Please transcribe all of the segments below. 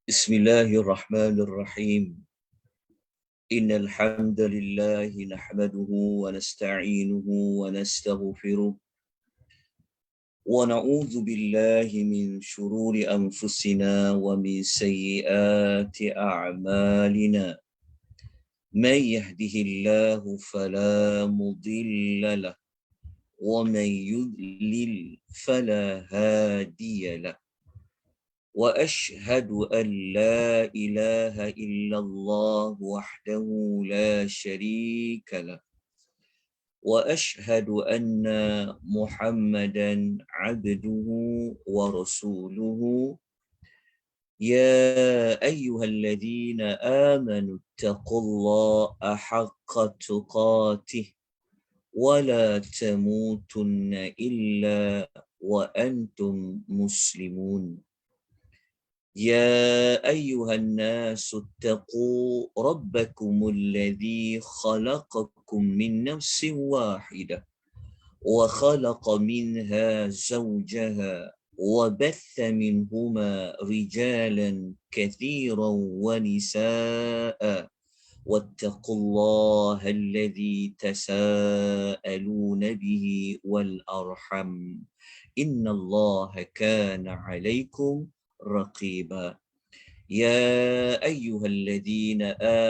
Bismillahirrahmanirrahim. Innal hamdalillah nahmaduhu wa nasta'inuhu wa nastaghfiruh wa na'udzu billahi min shururi anfusina wa min sayyiati a'malina. Man yahdihillahu fala mudilla lahu wa man yudlil fala hadiya lahu. وأشهد أن لا إله إلا الله وحده لا شريك له وأشهد أن محمدا عبده ورسوله يا أيها الذين آمنوا اتقوا الله حق تقاته ولا تموتن إلا وأنتم مسلمون يا أيها الناس اتقوا ربكم الذي خلقكم من نفس واحدة وخلق منها زوجها وبث منهما رجالا كثيرا ونساء واتقوا الله الذي تساءلون به والأرحم إن الله كان عليكم رقيبا يا أيها الذين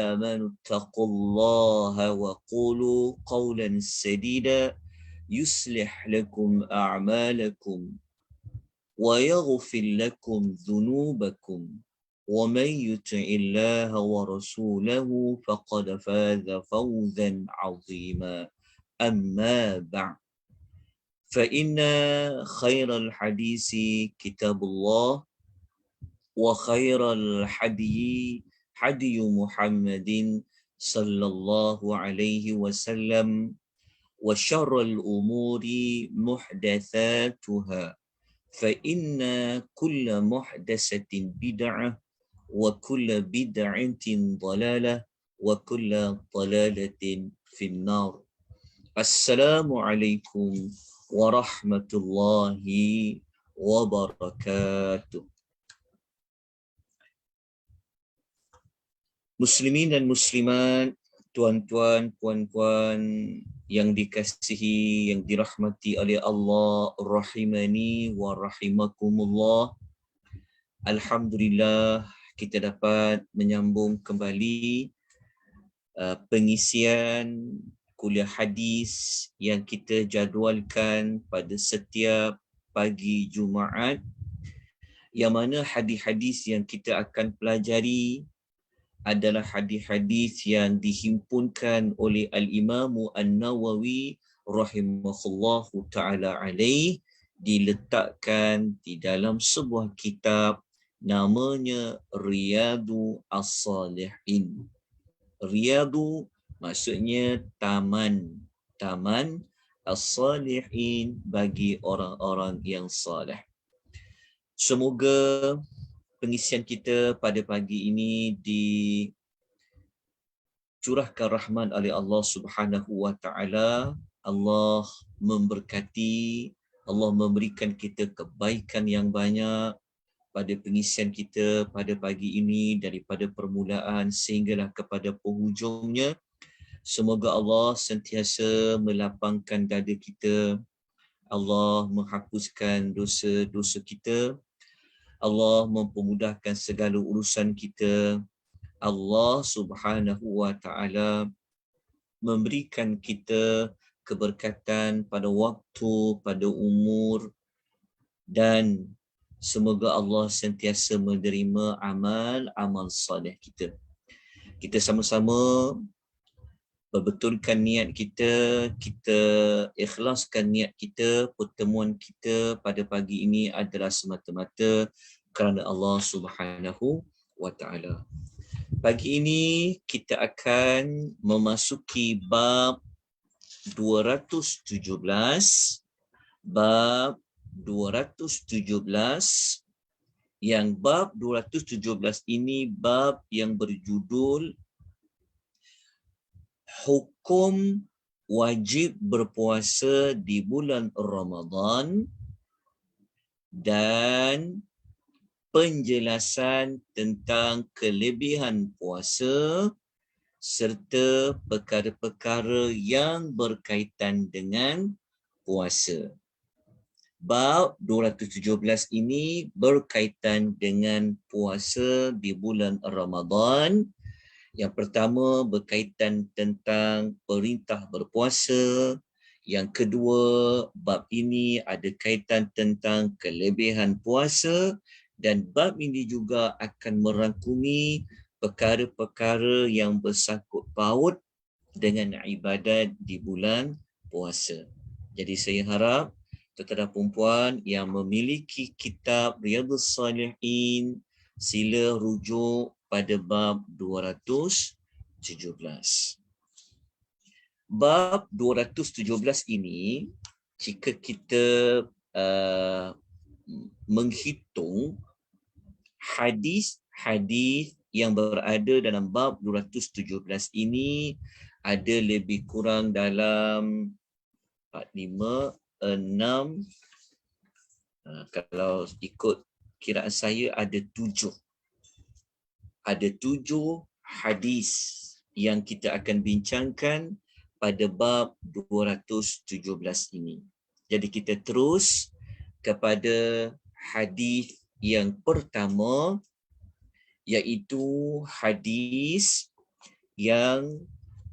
آمنوا اتقوا الله وقولوا قولا سديدا يصلح لكم أعمالكم ويغفر لكم ذنوبكم ومن يطع الله ورسوله فقد فاز فوزا عظيما أما بعد فإن خير الحديث كتاب الله وخير الحدي حدي محمد صلى الله عليه وسلم وشر الأمور محدثاتها فإن كل محدثة بدعة وكل بدعة ضلالة وكل ضلالة في النار. السلام عليكم ورحمة الله وبركاته. Muslimin dan muslimat, tuan-tuan, puan-puan yang dikasihi, yang dirahmati oleh Allah, rahimani wa rahimakumullah. Alhamdulillah kita dapat menyambung kembali pengisian kuliah hadis yang kita jadualkan pada setiap pagi Jumaat, yang mana hadis-hadis yang kita akan pelajari adalah hadis-hadis yang dihimpunkan oleh Al-Imam An-Nawawi rahimahullahu ta'ala alaih, diletakkan di dalam sebuah kitab namanya Riyadu As-Salihin. Riyadu maksudnya taman, taman As-Salihin bagi orang-orang yang salih. Semoga pengisian kita pada pagi ini dicurahkan rahmat oleh Allah Subhanahu wa taala. Allah memberkati, Allah memberikan kita kebaikan yang banyak pada pengisian kita pada pagi ini, daripada permulaan sehinggalah kepada penghujungnya. Semoga Allah sentiasa melapangkan dada kita, Allah menghapuskan dosa-dosa kita, Allah mempermudahkan segala urusan kita, Allah Subhanahu wa taala memberikan kita keberkatan pada waktu, pada umur, dan semoga Allah sentiasa menerima amal soleh kita. Kita sama-sama perbetulkan niat kita, kita ikhlaskan niat kita. Pertemuan kita pada pagi ini adalah semata-mata kerana Allah Subhanahu wa taala. Pagi ini kita akan memasuki bab 217, bab 217, yang bab 217 ini bab yang berjudul hukum wajib berpuasa di bulan Ramadan dan penjelasan tentang kelebihan puasa serta perkara-perkara yang berkaitan dengan puasa. Bab 217 ini berkaitan dengan puasa di bulan Ramadan. Yang pertama berkaitan tentang perintah berpuasa. Yang kedua, bab ini ada kaitan tentang kelebihan puasa, dan bab ini juga akan merangkumi perkara-perkara yang bersangkut paut dengan ibadat di bulan puasa. Jadi saya harap tuan-tuan dan puan yang memiliki kitab Riyadhus Salihin sila rujuk pada bab 217. Bab 217 ini, jika kita menghitung hadis-hadis yang berada dalam bab 217 ini, ada lebih kurang dalam 4, 5, 6, kalau ikut kiraan saya ada 7. Ada 7 hadis yang kita akan bincangkan pada bab 217 ini. Jadi kita terus kepada hadis yang pertama, iaitu hadis yang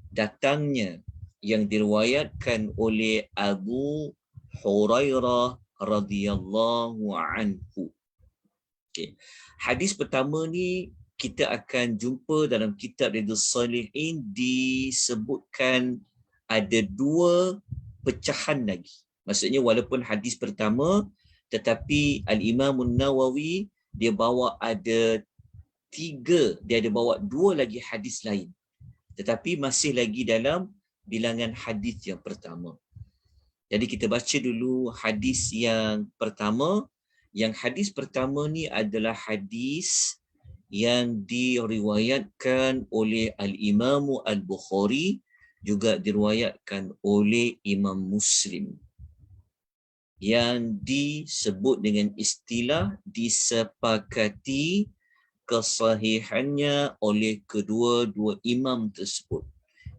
datangnya, yang diriwayatkan oleh Abu Hurairah radhiyallahu anhu. Okay. Hadis pertama ni kita akan jumpa dalam kitab Riyadhus Salihin, disebutkan ada 2 pecahan lagi. Maksudnya walaupun hadis pertama, tetapi Al-Imam Nawawi dia bawa ada 3, dia ada bawa 2 lagi hadis lain. Tetapi masih lagi dalam bilangan hadis yang pertama. Jadi kita baca dulu hadis yang pertama. Yang hadis pertama ni adalah hadis yang diriwayatkan oleh Al-Imam Al-Bukhari, juga diriwayatkan oleh Imam Muslim, yang disebut dengan istilah disepakati kesahihannya oleh kedua-dua imam tersebut.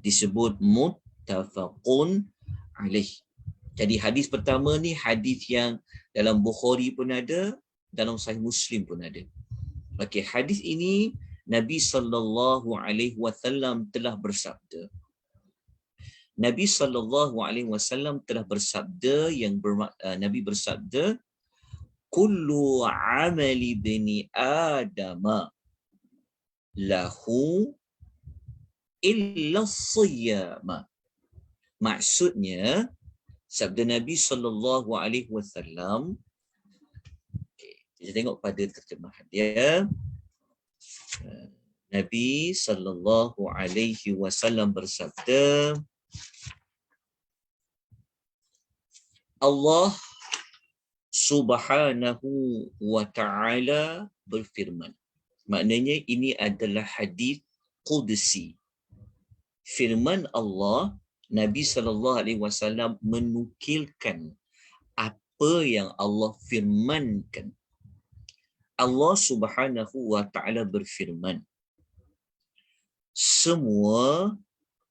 Disebut muttafaqun alaih. Jadi hadis pertama ni hadis yang dalam Bukhari pun ada, dalam Sahih Muslim pun ada. Okey, hadis ini Nabi SAW telah bersabda. Nabi SAW telah bersabda, Nabi bersabda, kullu amali bani adama lahu illa siyama. Maksudnya, sabda Nabi SAW, kita tengok pada terjemahan dia. Nabi SAW bersabda, Allah Subhanahu wa ta'ala berfirman. Maknanya ini adalah hadis qudsi. Firman Allah, Nabi SAW menukilkan apa yang Allah firmankan. Allah Subhanahu wa ta'ala berfirman, semua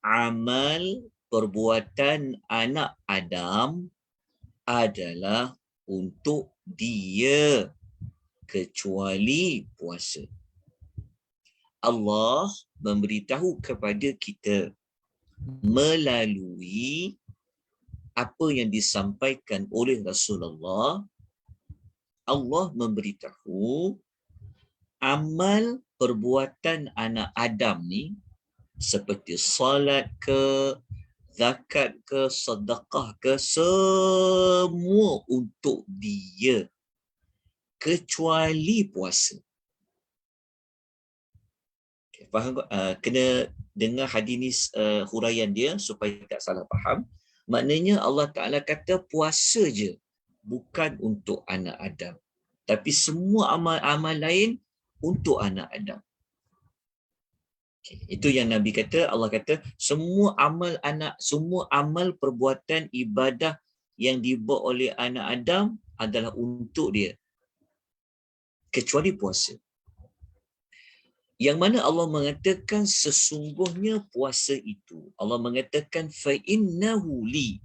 amal perbuatan anak Adam adalah untuk dia kecuali puasa. Allah memberitahu kepada kita melalui apa yang disampaikan oleh Rasulullah. Allah memberitahu amal perbuatan anak Adam ni, seperti salat ke, zakat ke, sedekah ke, semua untuk dia kecuali puasa. Okay, faham? Kena dengar hadis ni huraian dia supaya tak salah faham. Maknanya Allah Ta'ala kata puasa je, bukan untuk anak Adam. Tapi semua amal-amal lain untuk anak Adam. Okay, itu yang Nabi kata. Allah kata semua amal perbuatan ibadah yang dibuat oleh anak Adam adalah untuk dia, kecuali puasa. Yang mana Allah mengatakan sesungguhnya puasa itu. Allah mengatakan fa innahu li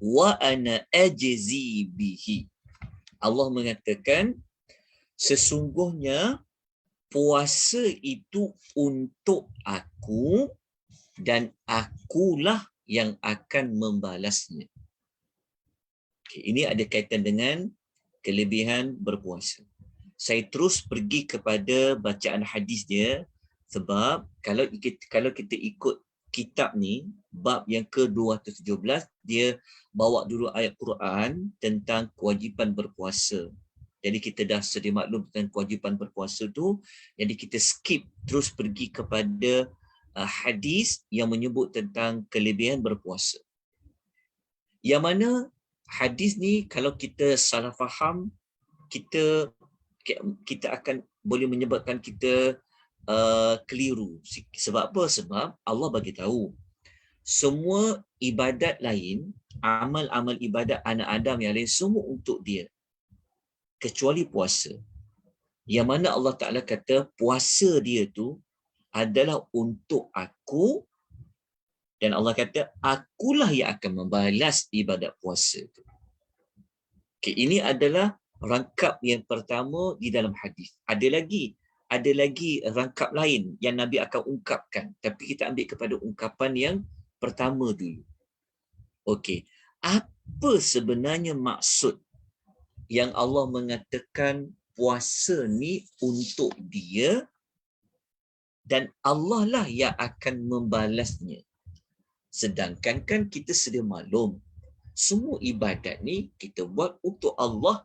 wa ana ajzi bihi. Allah mengatakan sesungguhnya puasa itu untuk aku dan akulah yang akan membalasnya. Okay, ini ada kaitan dengan kelebihan berpuasa. Saya terus pergi kepada bacaan hadis dia sebab kalau kita ikut kitab ni, bab yang ke-217, dia bawa dulu ayat Quran tentang kewajipan berpuasa. Jadi kita dah sedia maklum tentang kewajipan berpuasa tu, jadi kita skip terus pergi kepada hadis yang menyebut tentang kelebihan berpuasa. Yang mana hadis ni kalau kita salah faham, kita akan boleh menyebabkan kita keliru. Sebab apa? Sebab Allah bagi tahu semua ibadat lain, amal-amal ibadat anak Adam yang lain semua untuk dia, kecuali puasa. Yang mana Allah Ta'ala kata puasa dia tu adalah untuk aku, dan Allah kata akulah yang akan membalas ibadat puasa tu. Okay, ini adalah rangkap yang pertama di dalam hadis. Ada lagi rangkap lain yang Nabi akan ungkapkan, tapi kita ambil kepada ungkapan yang pertama dulu. Okey, apa sebenarnya maksud yang Allah mengatakan puasa ni untuk dia dan Allah lah yang akan membalasnya? Sedangkan kan kita sedia maklum semua ibadat ni kita buat untuk Allah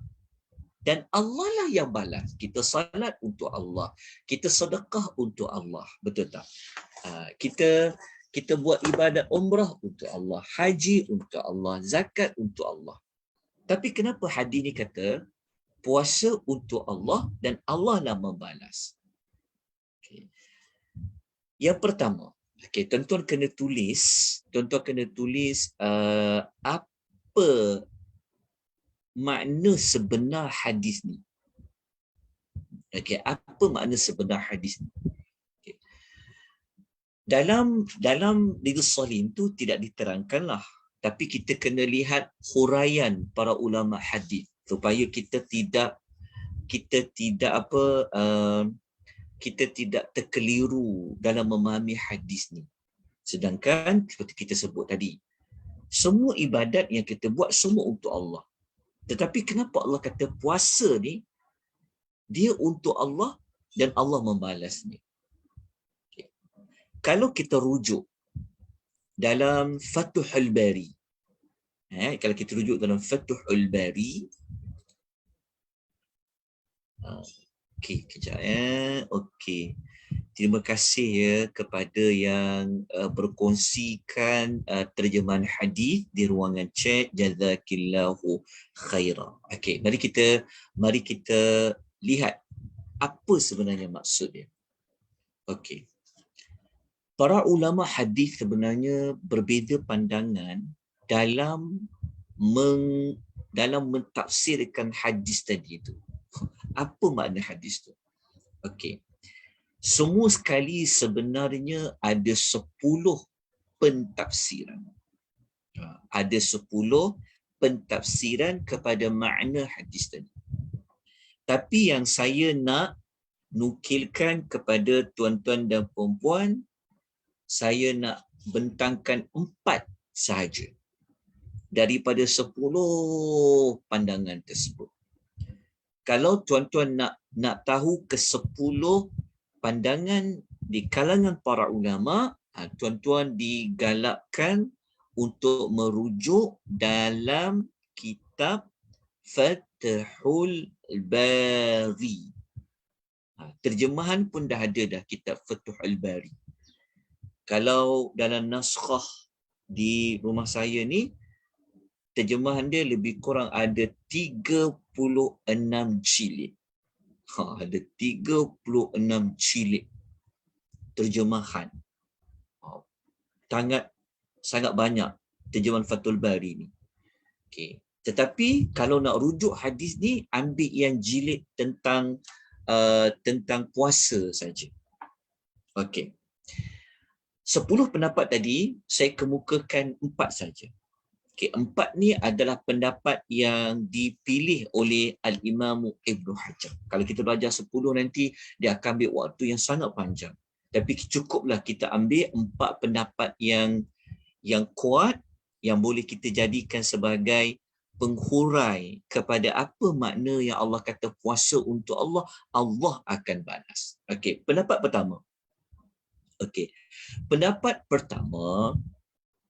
dan Allah lah yang balas. Kita salat untuk Allah, kita sedekah untuk Allah, betul tak? Kita buat ibadat umrah untuk Allah, haji untuk Allah, zakat untuk Allah. Tapi kenapa hadis ni kata puasa untuk Allah dan Allah lah membalas? Okay. Yang pertama, okay, tuan-tuan kena tulis apa makna sebenar hadis ni. Okey, apa makna sebenar hadis ni? Okay. Dalam Riyadhus Shalihin tu tidak diterangkanlah, tapi kita kena lihat huraian para ulama hadis supaya kita tidak terkeliru dalam memahami hadis ni. Sedangkan seperti kita sebut tadi, semua ibadat yang kita buat semua untuk Allah. Tetapi kenapa Allah kata puasa ni dia untuk Allah dan Allah membalasnya? Okay. Kalau kita rujuk dalam Fathul Bari, kalau kita rujuk dalam Fathul Bari, okey, kejap okey. Terima kasih ya kepada yang berkongsikan terjemahan hadis di ruangan chat. Jazakillahu khaira. Okey, mari kita lihat apa sebenarnya maksud dia. Okey. Para ulama hadis sebenarnya berbeza pandangan dalam mentafsirkan hadis tadi itu. Apa makna hadis tu? Okey. Semua sekali sebenarnya ada 10 pentafsiran. Ada 10 pentafsiran kepada makna hadis tadi. Tapi yang saya nak nukilkan kepada tuan-tuan dan puan-puan, saya nak bentangkan 4 sahaja daripada 10 pandangan tersebut. Kalau tuan-tuan nak tahu ke-10 pandangan di kalangan para ulama, tuan-tuan digalakkan untuk merujuk dalam kitab Fathul Bari. Terjemahan pun dah ada dah, kitab Fathul Bari. Kalau dalam naskhah di rumah saya ni, terjemahan dia lebih kurang ada 36 jilid. Ada 36 jilid terjemahan. Sangat banyak terjemahan Fathul Bari ni. Okay. Tetapi kalau nak rujuk hadis ni, ambil yang jilid tentang tentang puasa saja. Okey. 10 pendapat tadi saya kemukakan 4 saja. Okey, 4 ni adalah pendapat yang dipilih oleh Al-Imam Ibn Hajar. Kalau kita belajar 10 nanti dia akan ambil waktu yang sangat panjang. Tapi cukuplah kita ambil 4 pendapat yang kuat yang boleh kita jadikan sebagai penghurai kepada apa makna yang Allah kata puasa untuk Allah, Allah akan balas. Okey, pendapat pertama. Okey. Pendapat pertama,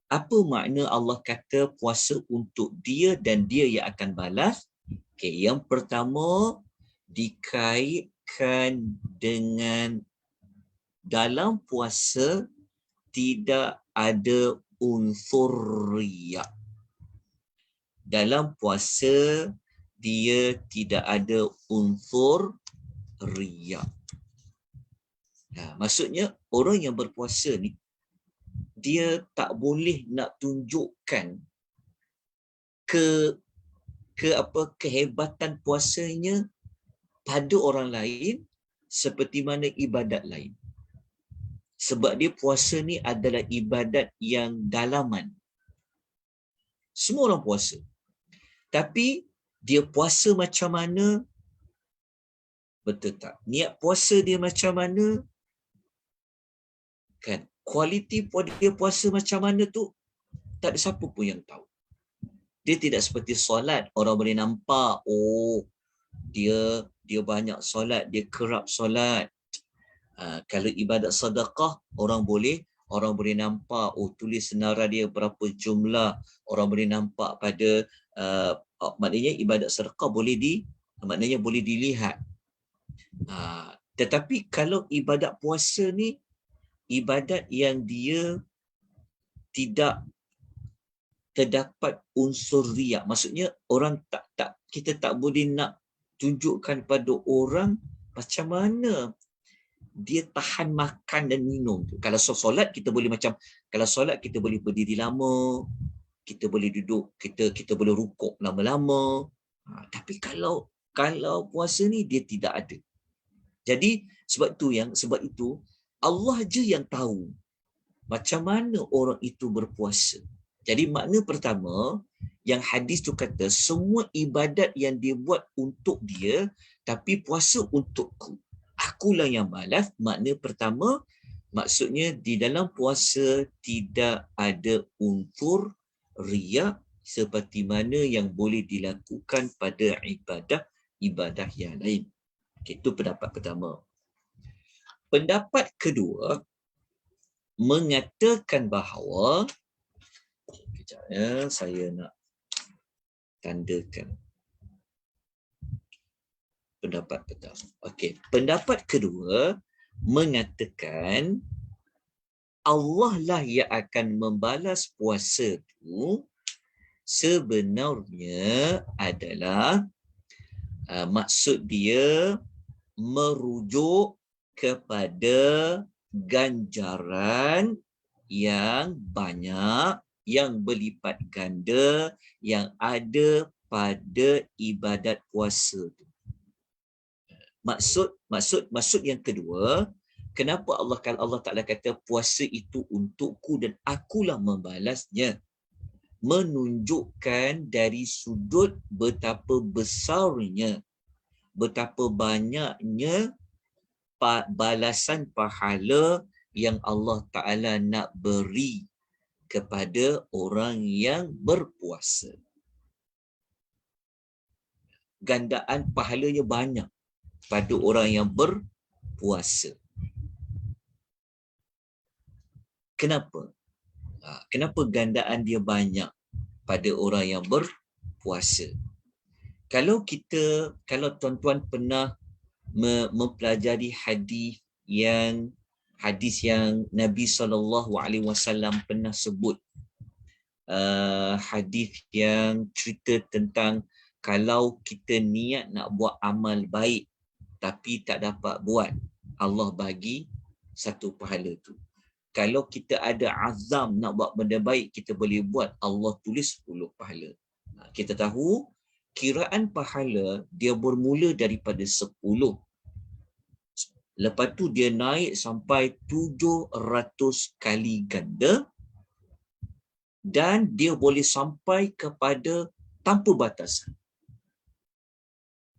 apa makna Allah kata puasa untuk dia dan dia yang akan balas? Okey, yang pertama dikaitkan dengan dalam puasa tidak ada unsur riya. Dalam puasa dia tidak ada unsur riya. Maksudnya orang yang berpuasa ni dia tak boleh nak tunjukkan kehebatan puasanya pada orang lain seperti mana ibadat lain. Sebab dia puasa ni adalah ibadat yang dalaman. Semua orang puasa. Tapi dia puasa macam mana? Betul tak? Niat puasa dia macam mana? Kan? Kualiti dia puasa macam mana tu tak ada siapa pun yang tahu. Dia tidak seperti solat, orang boleh nampak, oh dia banyak solat, dia kerap solat. Kalau ibadat sedekah, orang boleh nampak, oh tulis senarai dia berapa jumlah, orang boleh nampak pada maknanya ibadat sedekah boleh dilihat. Tetapi kalau ibadat puasa ni ibadat yang dia tidak terdapat unsur riya. Maksudnya orang kita tak boleh nak tunjukkan pada orang macam mana dia tahan makan dan minum tu. Kalau solat kita boleh kalau solat kita boleh berdiri lama, kita boleh duduk, kita boleh rukuk lama-lama. Tapi kalau puasa ni dia tidak ada. Jadi sebab itu Allah je yang tahu macam mana orang itu berpuasa. Jadi makna pertama yang hadis tu kata semua ibadat yang dia buat untuk dia tapi puasa untukku. Akulah yang balas. Makna pertama, maksudnya di dalam puasa tidak ada unsur riya seperti mana yang boleh dilakukan pada ibadah yang lain. Itu pendapat pertama. Pendapat kedua mengatakan bahawa, kejap ya, saya nak tandakan pendapat pertama. Okey, pendapat kedua mengatakan Allah lah yang akan membalas puasa tu sebenarnya adalah maksud dia merujuk kepada ganjaran yang banyak, yang berlipat ganda yang ada pada ibadat puasa tu. Maksud yang kedua, kenapa Allah Ta'ala kata puasa itu untukku dan akulah membalasnya, menunjukkan dari sudut betapa besarnya, betapa banyaknya balasan pahala yang Allah Ta'ala nak beri kepada orang yang berpuasa. Gandaan pahalanya banyak pada orang yang berpuasa. Kenapa? Kenapa gandaan dia banyak pada orang yang berpuasa? Kalau tuan-tuan pernah mempelajari hadis yang Nabi SAW pernah sebut, hadis yang cerita tentang kalau kita niat nak buat amal baik tapi tak dapat buat, Allah bagi satu pahala tu. Kalau kita ada azam nak buat benda baik, kita boleh buat, Allah tulis 10 pahala. Kita tahu kiraan pahala dia bermula daripada 10. Lepas tu dia naik sampai 700 kali ganda dan dia boleh sampai kepada tanpa batasan.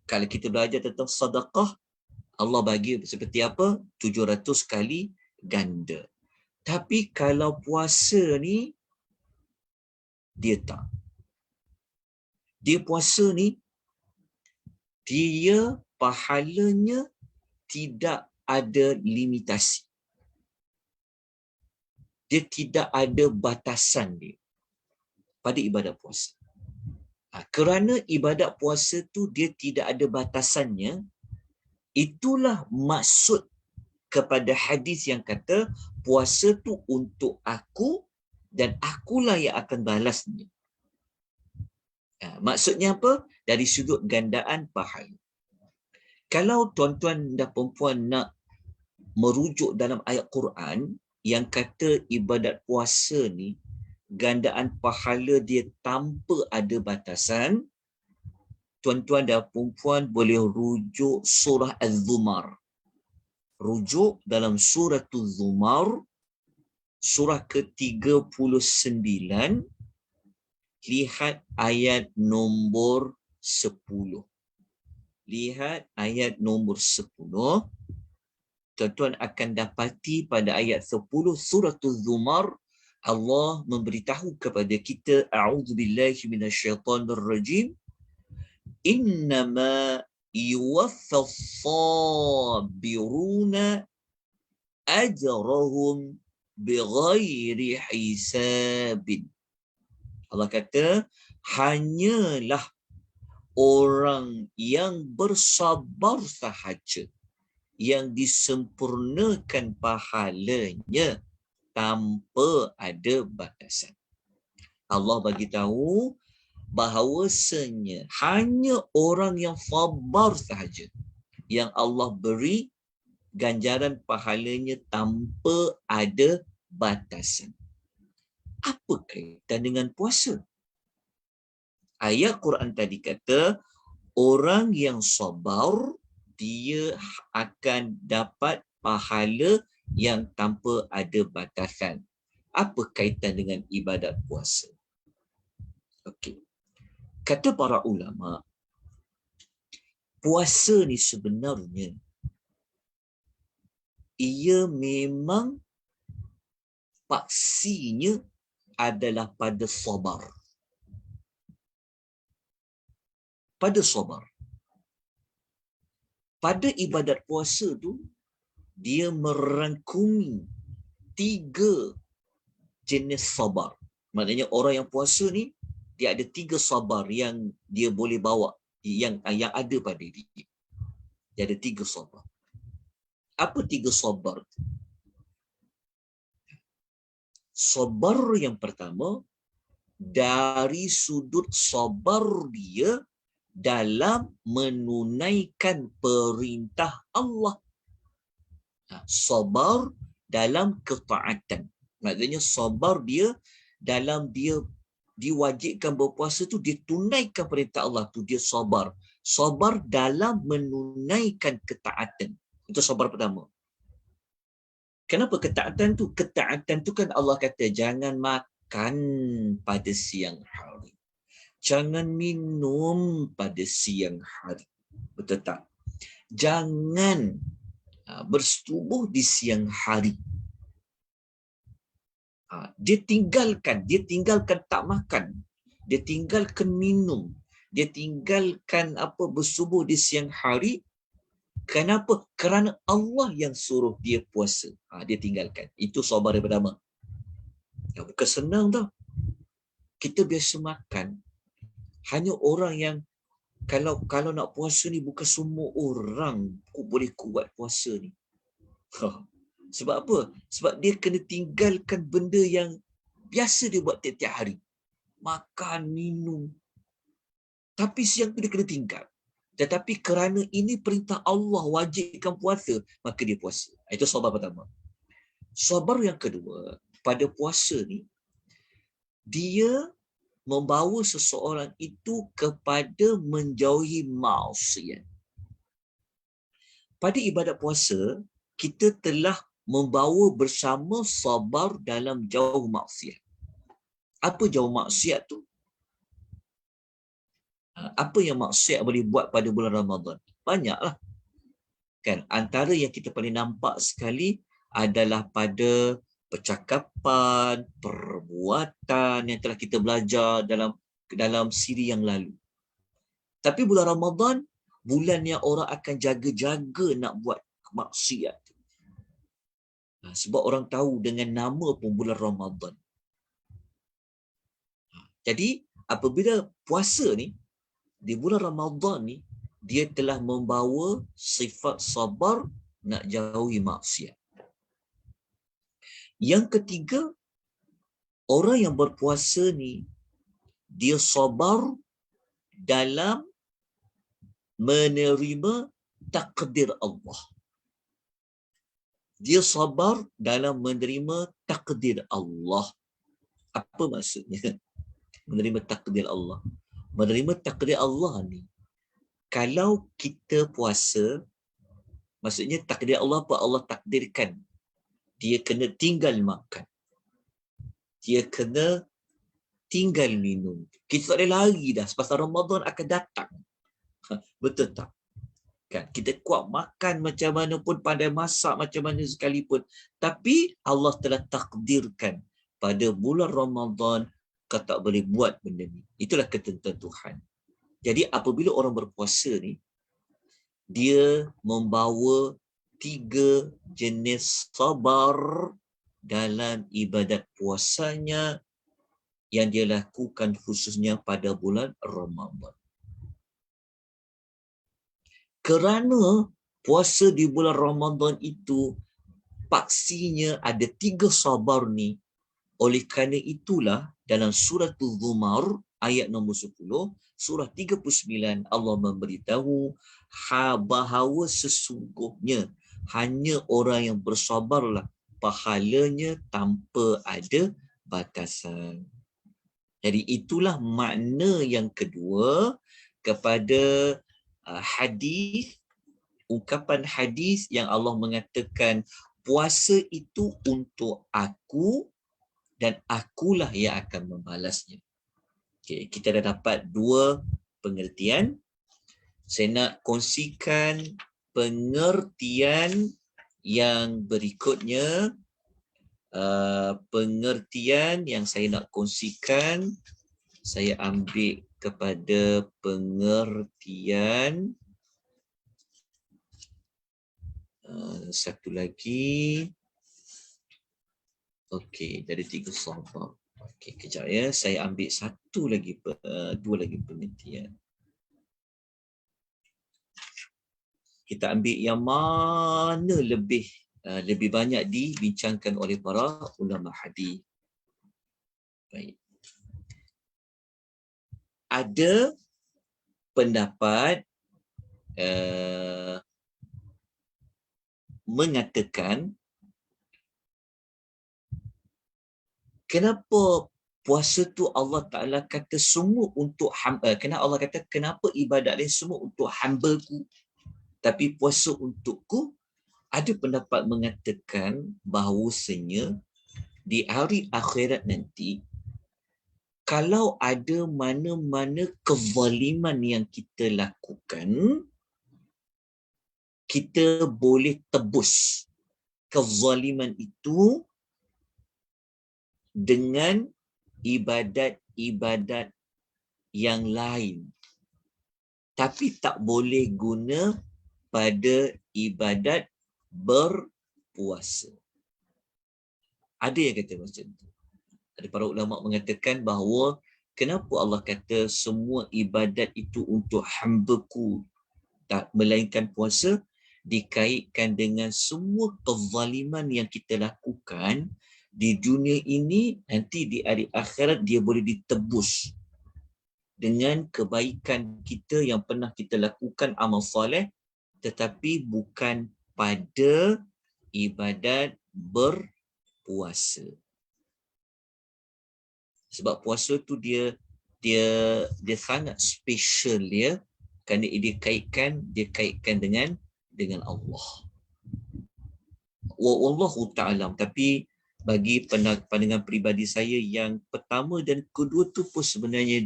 Kalau kita belajar tentang sedekah, Allah bagi seperti apa? 700 kali ganda. Tapi kalau puasa ni, dia tak. Dia puasa ni, dia pahalanya tidak ada limitasi. Dia tidak ada batasan dia pada ibadat puasa. Kerana ibadat puasa tu dia tidak ada batasannya, itulah maksud kepada hadis yang kata puasa tu untuk aku dan akulah yang akan balasnya. Maksudnya apa? Dari sudut gandaan pahala. Kalau tuan-tuan dan perempuan nak merujuk dalam ayat Quran yang kata ibadat puasa ni gandaan pahala dia tanpa ada batasan, tuan-tuan dan perempuan boleh rujuk surah Az-Zumar. Rujuk dalam surah Az-Zumar, surah ke-39, lihat ayat nombor 10. Lihat ayat nombor 10. Tuan-tuan akan dapati pada ayat 10 surah Az-Zumar, Allah memberitahu kepada kita, a'udzubillahi minasyaitonirrajim, innama yuwaffas sabiruna ajrahum bighairi hisabin. Allah kata, hanyalah orang yang bersabar sahaja yang disempurnakan pahalanya tanpa ada batasan. Allah bagi tahu bahawasanya hanya orang yang sabar sahaja yang Allah beri ganjaran pahalanya tanpa ada batasan. Apa kaitan dengan puasa? Ayat Quran tadi kata, orang yang sabar, dia akan dapat pahala yang tanpa ada batasan. Apa kaitan dengan ibadat puasa? Okey. Kata para ulama, puasa ni sebenarnya ia memang paksinya adalah pada sabar. Pada sabar. Pada ibadat puasa tu, dia merangkumi 3 jenis sabar. Maknanya orang yang puasa ni, dia ada 3 sabar yang dia boleh bawa, yang ada pada diri. Dia ada 3 sabar. Apa 3 sabar? Sabar yang pertama, dari sudut sabar dia dalam menunaikan perintah Allah. Sabar dalam ketaatan. Maksudnya sabar dia dalam dia diwajibkan berpuasa tu, dia tunaikan perintah Allah tu, dia sabar. Sabar dalam menunaikan ketaatan. Itu sabar pertama. Kenapa ketaatan tu? Ketaatan tu kan Allah kata jangan makan pada siang hari. Jangan minum pada siang hari. Betul tak? Jangan bersetubuh di siang hari. Dia tinggalkan tak makan. Dia tinggalkan minum. Dia tinggalkan bersubuh di siang hari. Kenapa? Kerana Allah yang suruh dia puasa. Dia tinggalkan. Itu sabar yang pertama. Bukan senang tau. Kita biasa makan. Hanya orang yang kalau nak puasa ni, bukan semua orang boleh kuat puasa ni. Sebab apa? Sebab dia kena tinggalkan benda yang biasa dia buat tiap-tiap hari. Makan, minum. Tapi siang tu dia kena tinggal. Tetapi kerana ini perintah Allah, wajibkan puasa, maka dia puasa. Itu sabar pertama. Sabar yang kedua, pada puasa ni, dia membawa seseorang itu kepada menjauhi maksiat. pada ibadat puasa, kita telah membawa bersama sabar dalam jauh maksiat. Apa jauh maksiat tu? Apa yang maksiat boleh buat pada bulan Ramadan? Banyaklah. Kan? Antara yang kita paling nampak sekali adalah pada percakapan, perbuatan yang telah kita belajar dalam siri yang lalu. Tapi bulan Ramadan, bulan yang orang akan jaga-jaga nak buat maksiat. Sebab orang tahu dengan nama pun bulan Ramadan. Jadi, apabila puasa ni, di bulan Ramadan ni, dia telah membawa sifat sabar nak jauhi maksiat. Yang ketiga, orang yang berpuasa ni, dia sabar dalam menerima takdir Allah. Dia sabar dalam menerima takdir Allah. Apa maksudnya? Menerima takdir Allah. Menerima takdir Allah ni, kalau kita puasa, maksudnya takdir Allah apa? Allah takdirkan dia kena tinggal makan, dia kena tinggal minum. Kita tak boleh lari dah, sebab Ramadan akan datang. Betul tak? Kan? Kita kuat makan macam mana pun, pandai masak macam mana sekalipun, tapi Allah telah takdirkan pada bulan Ramadan kau tak boleh buat benda ni. Itulah ketentuan Tuhan. Jadi apabila orang berpuasa ni, dia membawa 3 jenis sabar dalam ibadat puasanya yang dia lakukan khususnya pada bulan Ramadan. Kerana puasa di bulan Ramadan itu paksinya ada 3 sabar ni, oleh kerana itulah dalam surah Az-Zumar ayat nombor 10, surah 39, Allah memberitahu bahawa sesungguhnya hanya orang yang bersabarlah pahalanya tanpa ada batasan. Jadi itulah makna yang kedua kepada hadis, ungkapan hadis yang Allah mengatakan puasa itu untuk aku dan akulah yang akan membalasnya. Okay, kita dah dapat 2 pengertian. Saya nak kongsikan pengertian yang berikutnya. Pengertian yang saya nak kongsikan, saya ambil kepada pengertian satu lagi. Okey, dari 3 sabar. Okey, kejap ya. Saya ambil 2 lagi pengertian. Kita ambil yang mana lebih banyak dibincangkan oleh para ulama hadis. Baik. Ada pendapat mengatakan kenapa puasa tu Allah Ta'ala kata semua untuk hamba, kenapa Allah kata kenapa ibadat lain semua untuk hamba-Ku tapi puasa untukku? Ada pendapat mengatakan bahawasanya di hari akhirat nanti, kalau ada mana-mana kezaliman yang kita lakukan, kita boleh tebus kezaliman itu dengan ibadat-ibadat yang lain. Tapi tak boleh guna pada ibadat berpuasa. Ada yang kata macam tu. Ada para ulama mengatakan bahawa kenapa Allah kata semua ibadat itu untuk hamba-Ku, tak melainkan puasa, dikaitkan dengan semua kezaliman yang kita lakukan di dunia ini, nanti di hari akhirat dia boleh ditebus dengan kebaikan kita yang pernah kita lakukan amal soleh, tetapi bukan pada ibadat berpuasa. Sebab puasa tu dia sangat special ya, kerana dia kaitkan dengan dengan Allah. Wallahu ta'alam. Tapi bagi pandangan peribadi saya, yang pertama dan kedua tu pun sebenarnya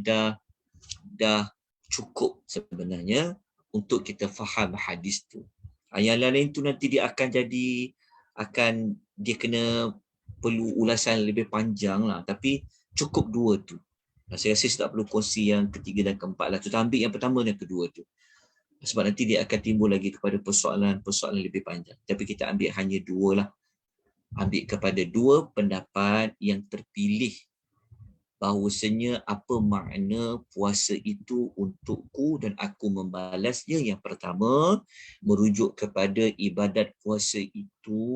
dah cukup sebenarnya untuk kita faham hadis tu. Yang lain tu nanti dia dia kena perlu ulasan lebih panjang lah. Tapi cukup dua tu. Saya rasa saya tak perlu kongsi yang ketiga dan keempat lah. Kita ambil yang pertama dan kedua tu. Sebab nanti dia akan timbul lagi kepada persoalan lebih panjang. Tapi kita ambil hanya dua lah. Ambil kepada dua pendapat yang terpilih bahawasanya apa makna puasa itu untukku dan aku membalasnya. Yang pertama, merujuk kepada ibadat puasa itu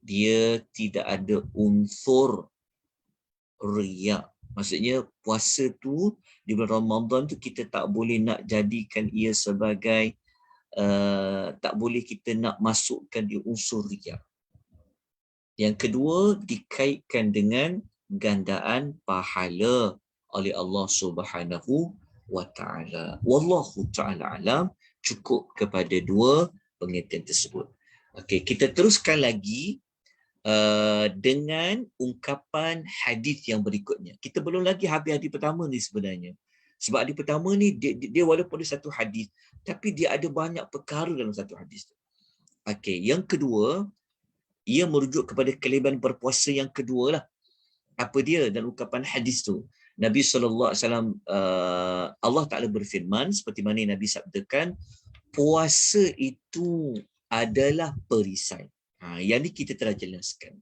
dia tidak ada unsur riak. Maksudnya puasa tu di bulan Ramadan tu kita tak boleh nak jadikan ia sebagai tak boleh kita nak masukkan di unsur riak. Yang kedua, dikaitkan dengan gandaan pahala oleh Allah Subhanahu wa taala. Wallahu taala alam. Cukup kepada dua pengertian tersebut. Okey, kita teruskan lagi dengan ungkapan hadis yang berikutnya. Kita belum lagi habis hadis pertama ni sebenarnya. Sebab hadis pertama ni dia walaupun dia satu hadis, tapi dia ada banyak perkara dalam satu hadis tu. Okey, yang kedua, ia merujuk kepada kelebihan berpuasa yang kedua lah. Apa dia dan ungkapan hadis tu? Nabi SAW, Allah Ta'ala berfirman, seperti mana Nabi sabdakan, puasa itu adalah perisai. Yang ni kita telah jelaskan.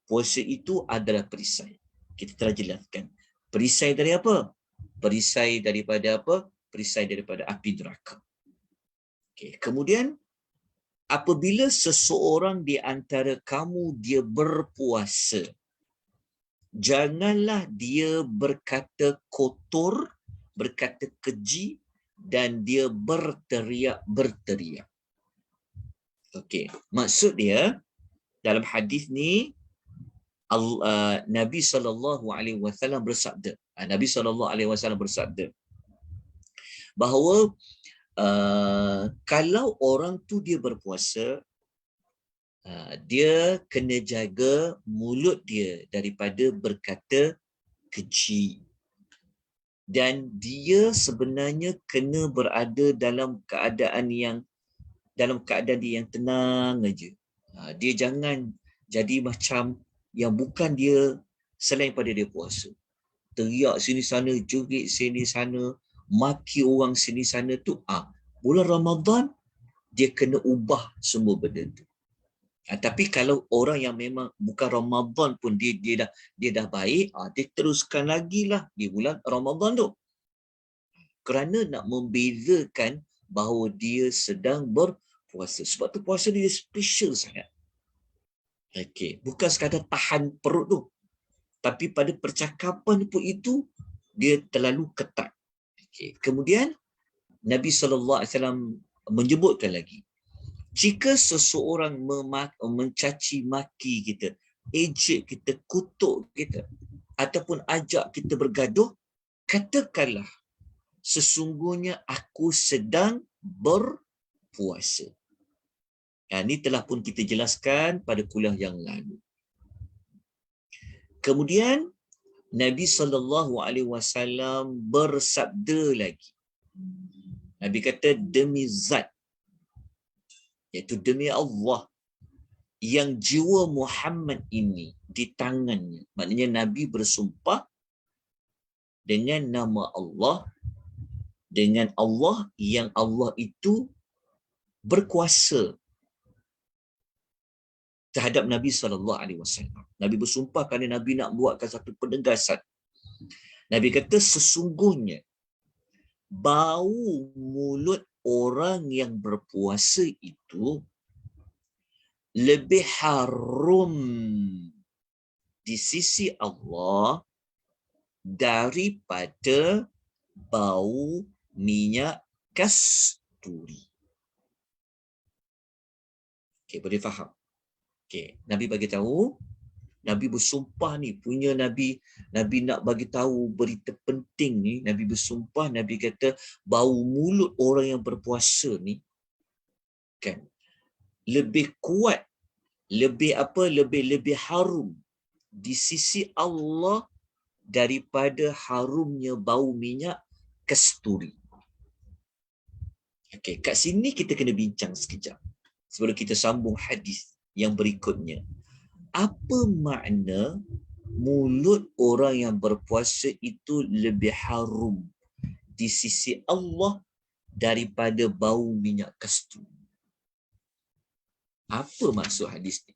Puasa itu adalah perisai. Kita telah jelaskan. Perisai dari apa? Perisai daripada apa? Perisai daripada api neraka. Okay. Kemudian, apabila seseorang di antara kamu dia berpuasa, janganlah dia berkata kotor, berkata keji, dan dia berteriak. Okey, maksud dia dalam hadis ni Nabi SAW bersabda. Nabi SAW bersabda bahawa kalau orang tu dia berpuasa, dia kena jaga mulut dia daripada berkata keji. Dan dia sebenarnya kena berada dalam keadaan yang tenang aja. Dia jangan jadi macam yang bukan dia selain pada dia puasa. Teriak sini sana, jerit sini sana, maki orang sini sana tu. Bulan Ramadan dia kena ubah semua benda tu. Tapi kalau orang yang memang bukan Ramadan pun dia dah baik, dia teruskan lagi lah di bulan Ramadan tu. Kerana nak membezakan bahawa dia sedang berpuasa. Sebab tu puasa dia special sangat. Okey, bukan sekadar tahan perut tu. Tapi pada percakapan pun itu dia terlalu ketat. Okey, kemudian Nabi SAW menyebutkan lagi, jika seseorang mencaci maki kita, ejek kita, kutuk kita, ataupun ajak kita bergaduh, katakanlah, sesungguhnya aku sedang berpuasa. Ini telah pun kita jelaskan pada kuliah yang lalu. Kemudian Nabi SAW bersabda lagi. Nabi kata, demi zat, iaitu demi Allah yang jiwa Muhammad ini di tangannya. Maknanya Nabi bersumpah dengan nama Allah, dengan Allah yang Allah itu berkuasa terhadap Nabi SAW. Nabi bersumpah kerana Nabi nak buatkan satu penegasan. Nabi kata, sesungguhnya bau mulut orang yang berpuasa itu lebih harum di sisi Allah daripada bau minyak kasturi. Okey, boleh faham? Okey, Nabi bagi tahu, Nabi bersumpah ni, punya Nabi nak bagi tahu berita penting ni, Nabi bersumpah, Nabi kata bau mulut orang yang berpuasa ni kan, lebih kuat, lebih harum di sisi Allah daripada harumnya bau minyak kasturi. Okey, kat sini kita kena bincang sekejap sebelum kita sambung hadis yang berikutnya. Apa makna mulut orang yang berpuasa itu lebih harum di sisi Allah daripada bau minyak kasturi? Apa maksud hadis ni?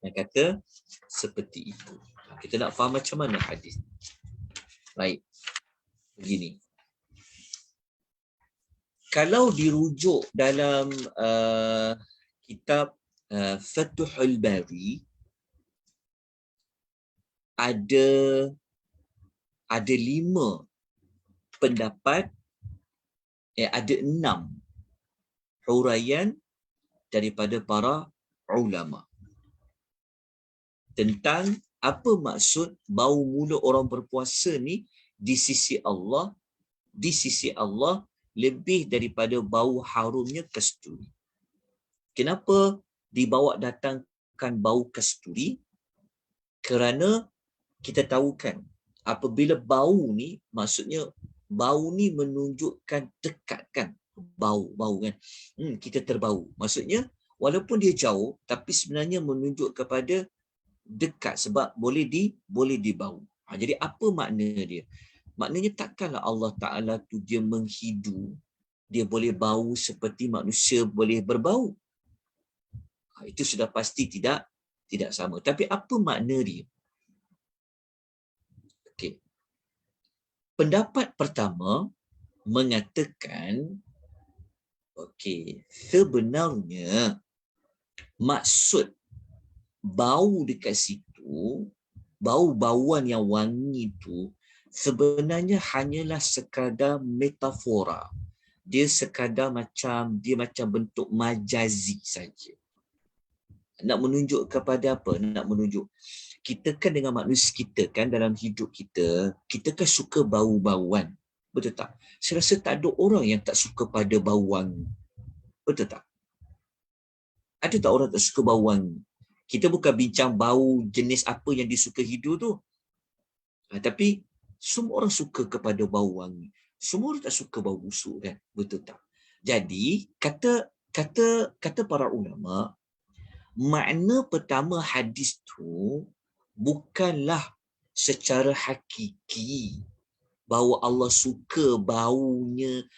Yang kata seperti itu. Kita nak faham macam mana hadis. Baik. Begini. Kalau dirujuk dalam kitab Fathul Bari, ada 5 pendapat, ada 6 huraian daripada para ulama tentang apa maksud bau mulut orang berpuasa ni di sisi Allah lebih daripada bau harumnya kasturi. Kenapa dibawa datangkan bau kasturi? Kerana kita tahu kan, apabila bau ni, maksudnya bau ni menunjukkan dekat kan, bau kan, kita terbau. Maksudnya walaupun dia jauh, tapi sebenarnya menunjuk kepada dekat sebab boleh dibau. Jadi apa makna dia? Maknanya takkanlah Allah Ta'ala tu dia menghidu, dia boleh bau seperti manusia boleh berbau. Itu sudah pasti tidak sama. Tapi apa makna dia? Okey. Pendapat pertama mengatakan, sebenarnya maksud bau dekat situ, bau-bauan yang wangi itu sebenarnya hanyalah sekadar metafora. Dia sekadar macam bentuk majazi saja. Nak menunjuk kepada apa? Nak menunjuk kita kan dengan manusia kita kan dalam hidup kita kan suka bau-bauan. Betul tak? Saya rasa tak ada orang yang tak suka pada bau wangi. Betul tak? Ada tak orang tak suka bau wangi? Kita bukan bincang bau jenis apa yang disuka hidu tu. Tapi semua orang suka kepada bau wangi. Semua orang tak suka bau busuk kan? Betul tak? Jadi kata para ulama, makna pertama hadis tu bukanlah secara hakiki bahawa Allah suka baunya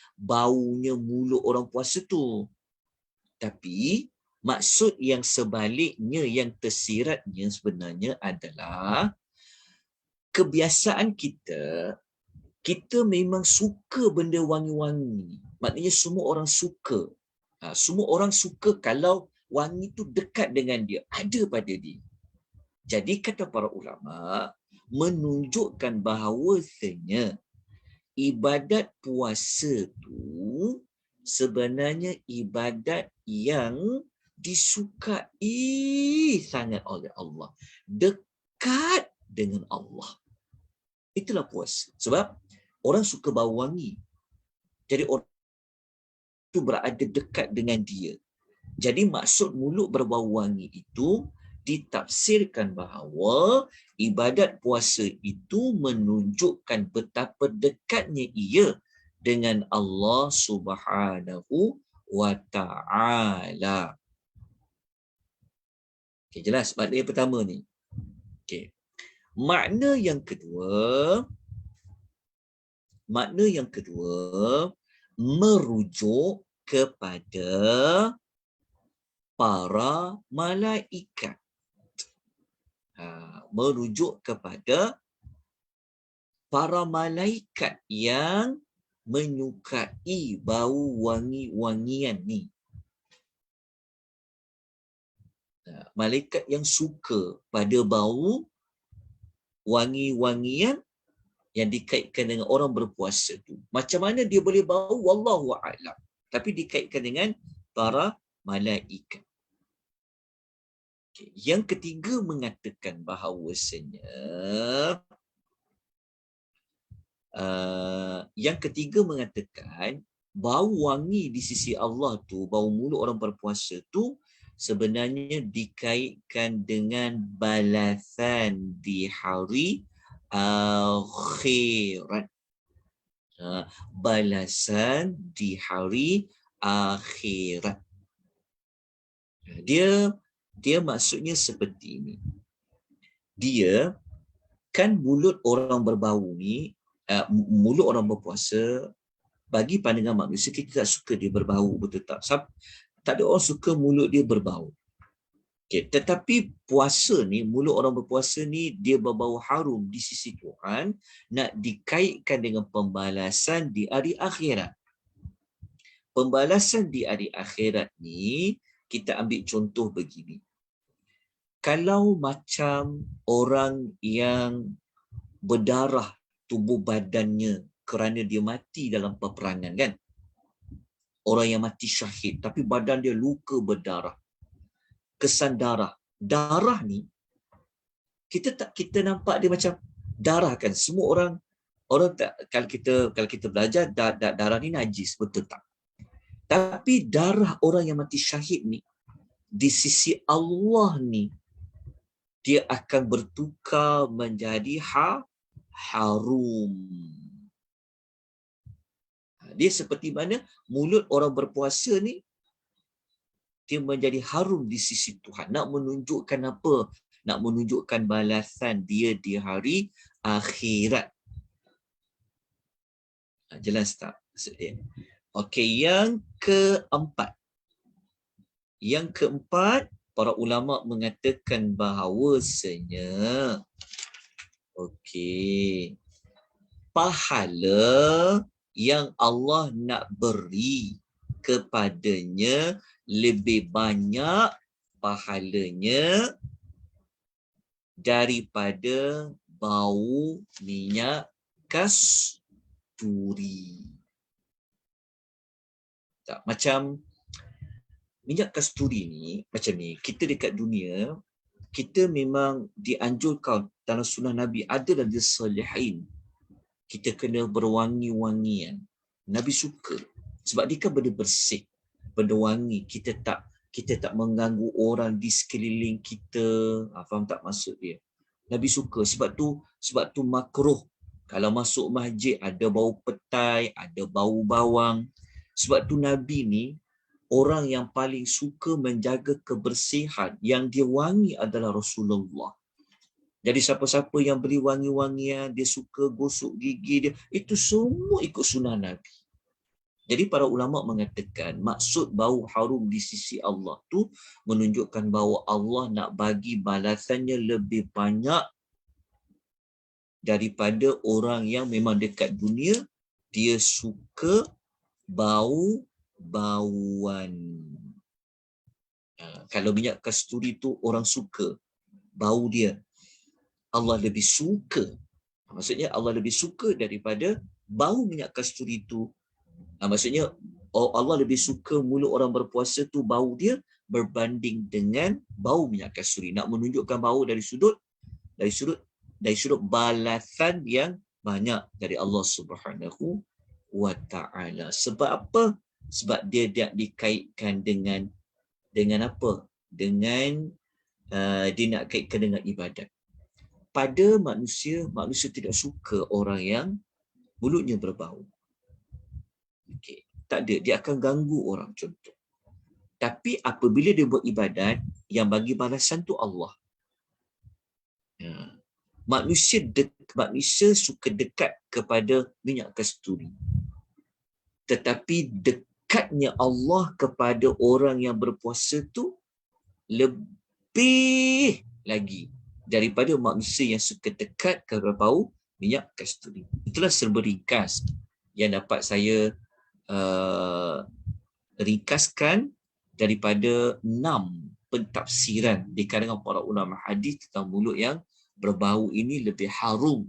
mulut orang puasa tu. Tapi maksud yang sebaliknya, yang tersiratnya sebenarnya adalah kebiasaan kita memang suka benda wangi-wangi. Maknanya semua orang suka. Semua orang suka kalau wangi tu dekat dengan dia, ada pada dia. Jadi kata para ulama menunjukkan bahawasanya ibadat puasa tu sebenarnya ibadat yang disukai sangat oleh Allah, dekat dengan Allah. Itulah puasa. Sebab orang suka bau wangi. Jadi orang itu berada dekat dengan dia. Jadi maksud mulut berbau wangi itu ditafsirkan bahawa ibadat puasa itu menunjukkan betapa dekatnya ia dengan Allah Subhanahu wa Ta'ala. Okay, jelas makna yang pertama ni. Okay. Makna yang kedua merujuk kepada para malaikat. Merujuk kepada para malaikat yang menyukai bau wangi-wangian ni. Malaikat yang suka pada bau wangi-wangian yang dikaitkan dengan orang berpuasa tu. Macam mana dia boleh bau? Wallahu a'lam. Tapi dikaitkan dengan para malaikat. Okay. Yang ketiga mengatakan bahawasanya bau wangi di sisi Allah tu, bau mulut orang berpuasa tu sebenarnya dikaitkan dengan balasan di hari akhirat. Balasan di hari akhirat. Dia maksudnya seperti ini. Dia kan mulut orang berbau ni, mulut orang berpuasa, bagi pandangan manusia kita tak suka dia berbau, betul tak? Tak ada orang suka mulut dia berbau. Okay. Tetapi puasa ni, mulut orang berpuasa ni dia berbau harum di sisi Tuhan, nak dikaitkan dengan pembalasan di hari akhirat. Pembalasan di hari akhirat ni, kita ambil contoh begini. Kalau macam orang yang berdarah tubuh badannya kerana dia mati dalam peperangan kan. Orang yang mati syahid tapi badan dia luka berdarah. Kesan darah. Darah ni kita nampak dia macam darah kan. Semua orang tak, kalau kita belajar darah ni najis, betul tak? Tapi darah orang yang mati syahid ni di sisi Allah ni dia akan bertukar menjadi harum. Dia seperti mana mulut orang berpuasa ni dia menjadi harum di sisi Tuhan. Nak menunjukkan apa? Nak menunjukkan balasan dia di hari akhirat. Jelas tak maksud dia? Okey, yang keempat. Yang keempat, para ulama mengatakan bahawasanya pahala yang Allah nak beri kepadanya lebih banyak pahalanya daripada bau minyak kasturi. Tak, macam minyak kasturi ni, macam ni, kita dekat dunia, kita memang dianjurkan dalam sunnah Nabi, ada dan salihin. Kita kena berwangi-wangian. Nabi suka. Sebab dia kan benda bersih, benda wangi. Kita tak mengganggu orang di sekeliling kita. Faham tak maksud dia? Nabi suka. Sebab tu makruh. Kalau masuk masjid, ada bau petai, ada bau bawang. Sebab tu Nabi ni, orang yang paling suka menjaga kebersihan, yang dia wangi adalah Rasulullah. Jadi siapa-siapa yang beri wangi-wangian, dia suka gosok gigi dia, itu semua ikut sunnah Nabi. Jadi para ulama mengatakan maksud bau harum di sisi Allah tu menunjukkan bahawa Allah nak bagi balasannya lebih banyak daripada orang yang memang dekat dunia dia suka bauan. Kalau minyak kasturi tu orang suka bau dia, Allah lebih suka. Maksudnya Allah lebih suka daripada bau minyak kasturi tu. Maksudnya Allah lebih suka mulut orang berpuasa tu bau dia berbanding dengan bau minyak kasturi. Nak menunjukkan bau dari sudut balasan yang banyak dari Allah Subhanahu wa ta'ala. Sebab apa? Sebab dia dikaitkan dengan apa? Dia nak kaitkan dengan ibadat. Pada manusia tidak suka orang yang mulutnya berbau. Tak ada, dia akan ganggu orang, contoh. Tapi apabila dia buat ibadat, yang bagi balasan tu Allah. Manusia suka dekat kepada minyak kasturi. Tetapi dekatnya Allah kepada orang yang berpuasa tu lebih lagi daripada manusia yang suka dekat kepada bau minyak kasturi. Itulah serba ringkas yang dapat saya ringkaskan daripada 6 pentafsiran di kalangan para ulama hadis tentang mulut yang berbau ini lebih harum.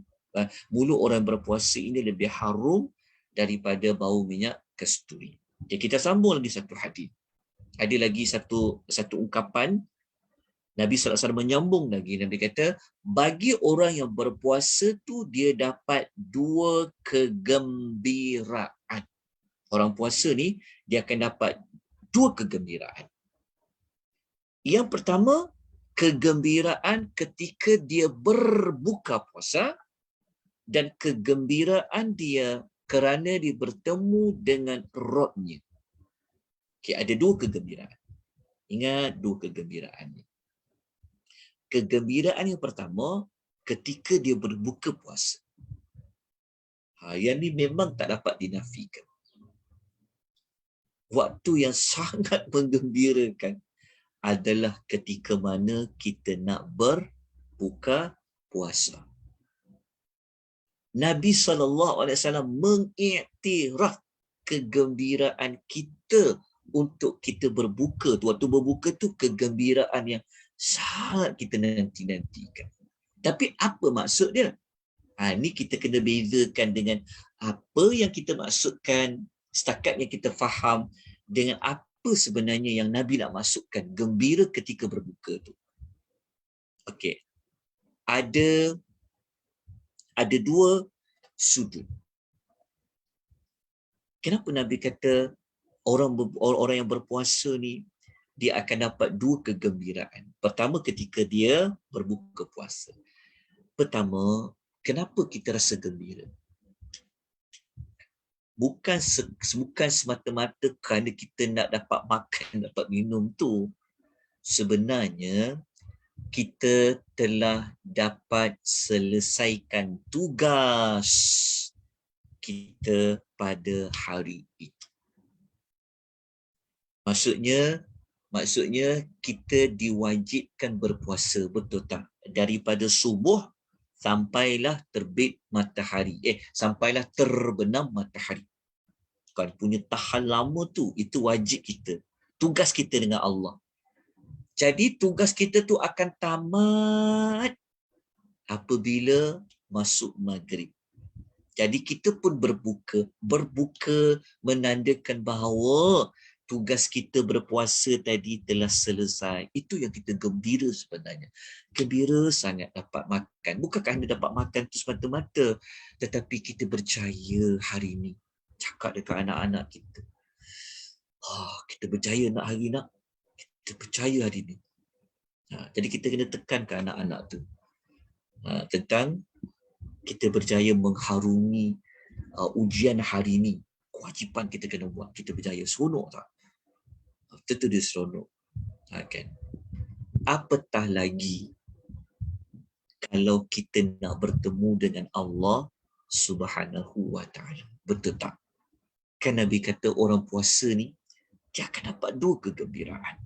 Mulut orang berpuasa ini lebih harum daripada bau minyak kasturi. Okay, kita sambung lagi satu hadis. Ada lagi satu ungkapan Nabi SAW menyambung lagi. Nabi kata, bagi orang yang berpuasa tu dia dapat 2 kegembiraan. Orang puasa ni dia akan dapat dua kegembiraan. Yang pertama, kegembiraan ketika dia berbuka puasa dan kegembiraan dia kerana dia bertemu dengan Rabb-Nya. Okay, ada dua kegembiraan. Ingat dua kegembiraan ni. Kegembiraan yang pertama ketika dia berbuka puasa. Yang ni memang tak dapat dinafikan. Waktu yang sangat menggembirakan adalah ketika mana kita nak berbuka puasa. Nabi SAW mengiktiraf kegembiraan kita untuk kita berbuka tu. Waktu berbuka tu kegembiraan yang sangat kita nanti-nantikan. Tapi apa maksud dia? Ni kita kena bezakan dengan apa yang kita maksudkan, setakat yang kita faham, dengan apa sebenarnya yang Nabi nak maksudkan gembira ketika berbuka tu. Okey. Ada dua sudut. Kenapa Nabi kata orang yang berpuasa ni dia akan dapat dua kegembiraan? Pertama, ketika dia berbuka puasa. Pertama, kenapa kita rasa gembira? Bukan semata-mata kerana kita nak dapat makan, dapat minum tu. Sebenarnya kita telah dapat selesaikan tugas kita pada hari itu. Maksudnya kita diwajibkan berpuasa, betul tak? Daripada subuh sampailah terbit matahari. Sampailah terbenam matahari. Kan punya tahan lama tu, itu wajib kita. Tugas kita dengan Allah. Jadi tugas kita tu akan tamat apabila masuk maghrib. Jadi kita pun berbuka menandakan bahawa tugas kita berpuasa tadi telah selesai. Itu yang kita gembira sebenarnya. Gembira sangat dapat makan. Bukan kerana dapat makan tu semata-mata, tetapi kita berjaya hari ini. Cakap dekat anak-anak kita. Kita berjaya nak hari nak. Kita percaya hari ini. Jadi kita kena tekankan anak-anak tu. Tentang kita berjaya mengharungi ujian hari ini. Kewajipan kita kena buat. Kita berjaya. Seronok tak? Tentu dia seronok. Kan? Apatah lagi kalau kita nak bertemu dengan Allah Subhanahu wa ta'ala. Betul tak? Kan Nabi kata orang puasa ni dia akan dapat dua kegembiraan.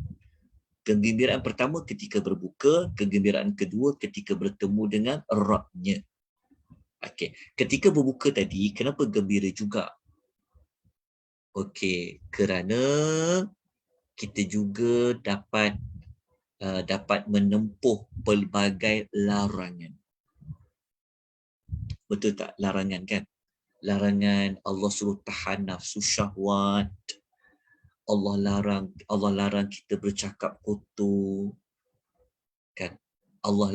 Kegembiraan pertama ketika berbuka, kegembiraan kedua ketika bertemu dengan Rabb-Nya. Okey, ketika berbuka tadi kenapa gembira juga? Okey, kerana kita juga dapat menempuh pelbagai larangan. Betul tak? Larangan kan? Larangan Allah suruh tahan nafsu syahwat. Allah larang kita bercakap kotor. Kan? Allah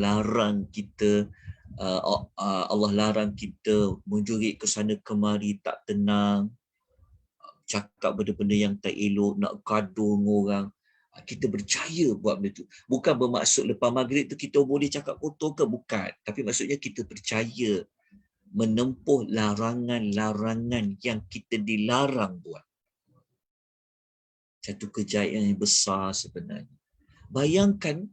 larang kita menjerit ke sana kemari tak tenang. Cakap benda-benda yang tak elok, nak gaduh dengan orang. Kita berjaya buat benda tu. Bukan bermaksud lepas maghrib tu kita boleh cakap kotor ke? Bukan. Tapi maksudnya kita percaya menempuh larangan-larangan yang kita dilarang buat. Satu kejayaan yang besar sebenarnya. Bayangkan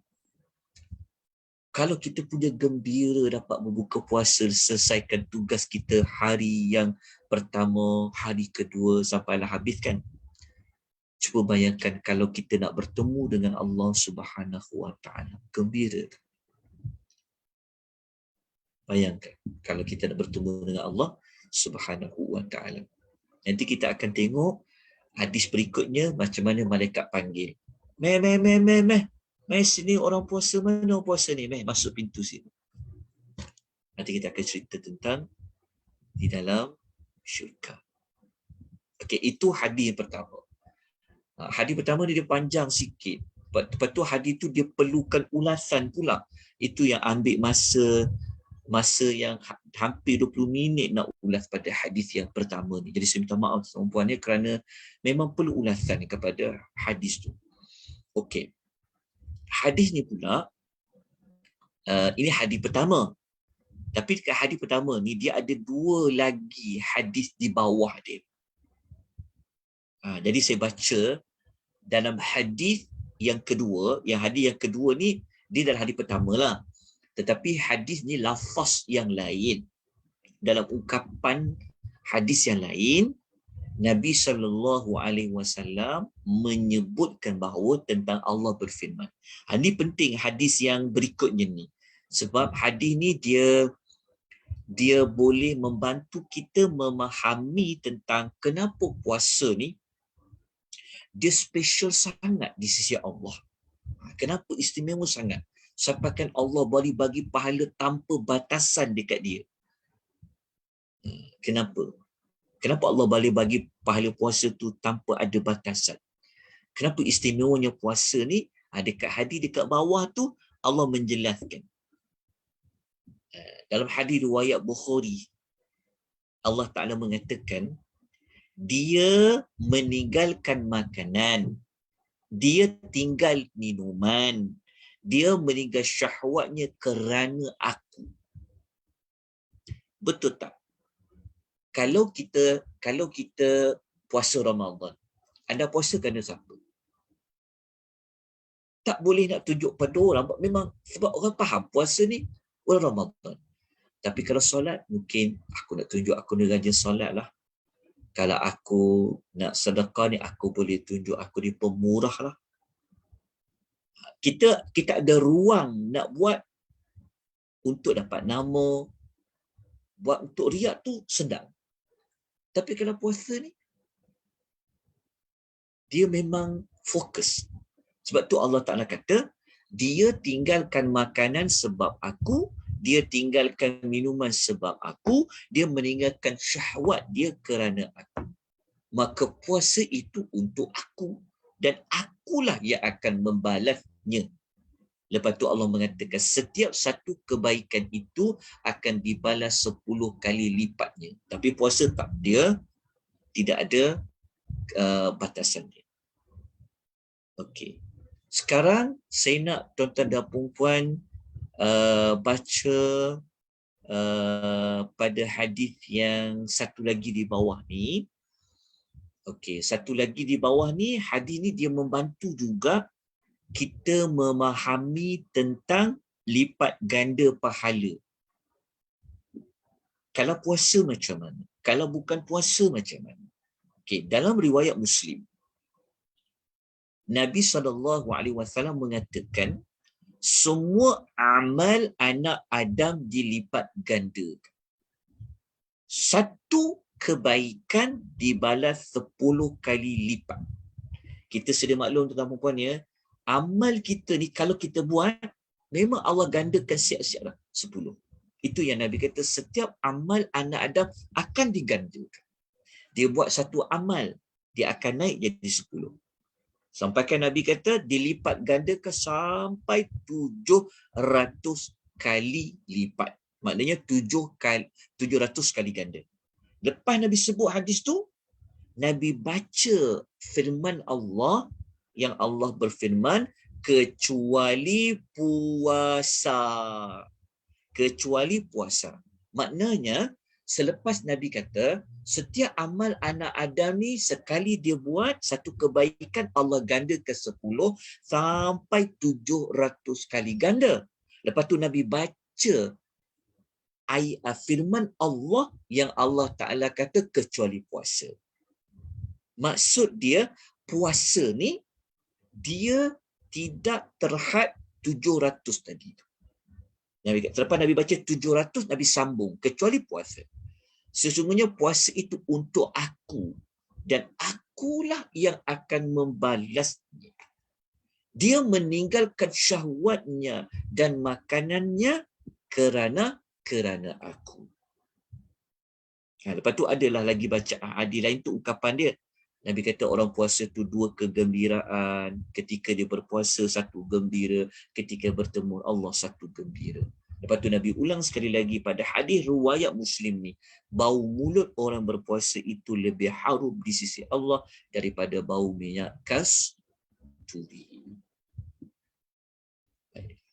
kalau kita punya gembira dapat membuka puasa, selesaikan tugas kita hari yang pertama, hari kedua sampailah habis kan. Cuba bayangkan kalau kita nak bertemu dengan Allah Subhanahu wa ta'ala. Gembira. Bayangkan kalau kita nak bertemu dengan Allah Subhanahu wa ta'ala. Nanti kita akan tengok hadis berikutnya macam mana malaikat panggil. Meh sini orang puasa, mana orang puasa ni? Meh masuk pintu sini. Nanti kita akan cerita tentang di dalam syurga. Okey, itu hadis yang pertama. Hadis pertama dia panjang sikit. Lepas tu hadis tu dia perlukan ulasan pula. Itu yang ambil masa yang hampir 20 minit nak ulas pada hadis yang pertama ni. Jadi saya minta maaf tuan-puan ni kerana memang perlu ulasan ni kepada hadis tu. Okey. Hadis ni pula ini hadis pertama. Tapi dekat hadis pertama ni dia ada dua lagi hadis di bawah dia. Jadi saya baca dalam hadis yang kedua, hadis yang kedua ni dia dalam hadis pertama lah. Tetapi hadis ni lafaz yang lain. Dalam ungkapan hadis yang lain, Nabi SAW menyebutkan bahawa tentang Allah berfirman. Ini penting hadis yang berikutnya ni. Sebab hadis ni dia boleh membantu kita memahami tentang kenapa puasa ni dia special sangat di sisi Allah. Kenapa istimewa sangat? Sampaikan Allah boleh bagi pahala tanpa batasan dekat dia. Kenapa? Kenapa Allah boleh bagi pahala puasa tu tanpa ada batasan? Kenapa istimewanya puasa ni? Dekat hadis dekat bawah tu Allah menjelaskan. Dalam hadis riwayat Bukhari, Allah Ta'ala mengatakan, dia meninggalkan makanan, dia tinggal minuman, dia meninggal syahwatnya kerana aku. Betul tak? Kalau kita puasa Ramadan, anda puasa kerana siapa? Tak boleh nak tunjuk pada orang. Memang sebab orang faham puasa ni bulan Ramadan. Tapi kalau solat, mungkin aku nak tunjuk aku ni rajin solat lah. Kalau aku nak sedekah ni, aku boleh tunjuk aku ni pemurah lah. Kita ada ruang nak buat untuk dapat nama, buat untuk riak tu sedang. Tapi kalau puasa ni, dia memang fokus. Sebab tu Allah Ta'ala kata, dia tinggalkan makanan sebab aku, dia tinggalkan minuman sebab aku, dia meninggalkan syahwat dia kerana aku. Maka puasa itu untuk aku, dan akulah yang akan membalasnya. Lepas tu Allah mengatakan, setiap satu kebaikan itu akan dibalas 10 kali lipatnya. Tapi puasa tak, dia tidak ada batasan dia. Okey. Sekarang saya nak tuan-tuan dan puan-puan baca pada hadis yang satu lagi di bawah ni. Okey, satu lagi di bawah ni, hadis ni dia membantu juga kita memahami tentang lipat ganda pahala. Kalau puasa macam mana? Kalau bukan puasa macam mana? Okey, dalam riwayat Muslim, Nabi SAW mengatakan, semua amal anak Adam dilipat gandakan. Satu kebaikan dibalas 10 kali lipat. Kita sedia maklum tuan-tuan dan puan ya, amal kita ni kalau kita buat, memang Allah gandakan siap-siap lah 10. Itu yang Nabi kata, setiap amal anak Adam akan digandakan. Dia buat satu amal, dia akan naik jadi 10. Sampaikan Nabi kata, dilipat gandakan sampai 700 kali lipat. Maknanya 700 kali ganda. Lepas Nabi sebut hadis tu, Nabi baca firman Allah, yang Allah berfirman, kecuali puasa. Kecuali puasa. Maknanya, selepas Nabi kata, setiap amal anak Adam ni sekali dia buat satu kebaikan, Allah ganda ke 10 sampai 700 kali ganda. Lepas tu Nabi baca firman Allah yang Allah Ta'ala kata kecuali puasa. Maksud dia, puasa ni dia tidak terhad 700 tadi. Selepas Nabi baca 700, Nabi sambung, kecuali puasa. Sesungguhnya puasa itu untuk aku, dan akulah yang akan membalasnya. Dia meninggalkan syahwatnya dan makanannya kerana aku. Lepas tu adalah lagi bacaan hadis lain tu ungkapan dia. Nabi kata orang puasa tu 2 kegembiraan. Ketika dia berpuasa 1 gembira, ketika bertemu Allah 1 gembira. Lepas tu Nabi ulang sekali lagi pada hadis riwayat Muslim ni, bau mulut orang berpuasa itu lebih harum di sisi Allah daripada bau minyak kasturi.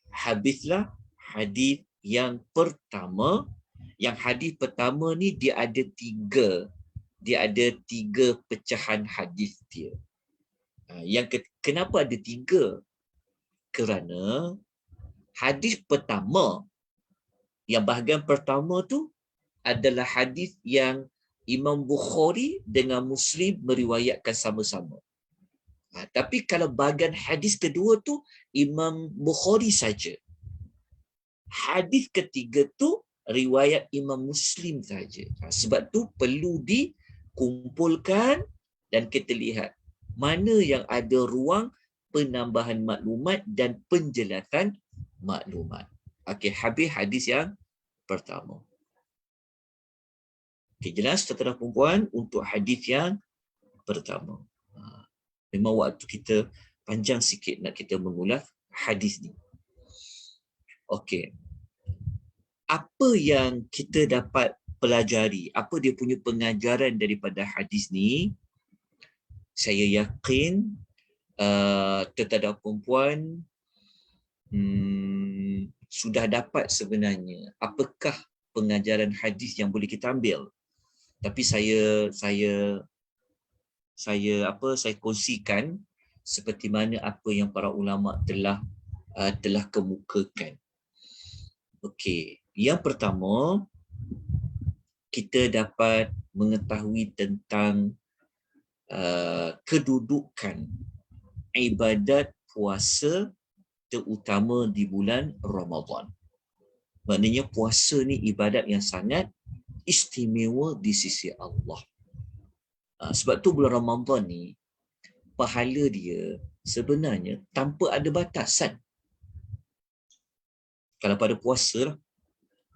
Habislah hadis yang pertama. Yang hadis pertama ni dia ada tiga pecahan hadis dia. Kenapa ada tiga? Kerana hadis pertama, yang bahagian pertama tu adalah hadis yang Imam Bukhari dengan Muslim meriwayatkan sama-sama. Tapi kalau bahagian hadis kedua tu Imam Bukhari saja. Hadis ketiga tu riwayat Imam Muslim saja. Sebab tu perlu dikumpulkan dan kita lihat mana yang ada ruang penambahan maklumat dan penjelasan maklumat. Okey, habis hadis yang pertama. Okey, jelas tuan-tuan dan puan untuk hadis yang pertama. Memang waktu kita panjang sikit nak kita mengulas hadis ni. Okey. Apa yang kita dapat pelajari, apa dia punya pengajaran daripada hadis ni? Saya yakin tuan-tuan dan puan sudah dapat sebenarnya apakah pengajaran hadis yang boleh kita ambil. Tapi saya kongsikan seperti mana apa yang para ulama telah kemukakan. Okey, yang pertama kita dapat mengetahui tentang kedudukan ibadat puasa terutama di bulan Ramadan. Maknanya puasa ni ibadat yang sangat istimewa di sisi Allah. Sebab tu bulan Ramadan ni pahala dia sebenarnya tanpa ada batasan. Kalau pada puasa lah,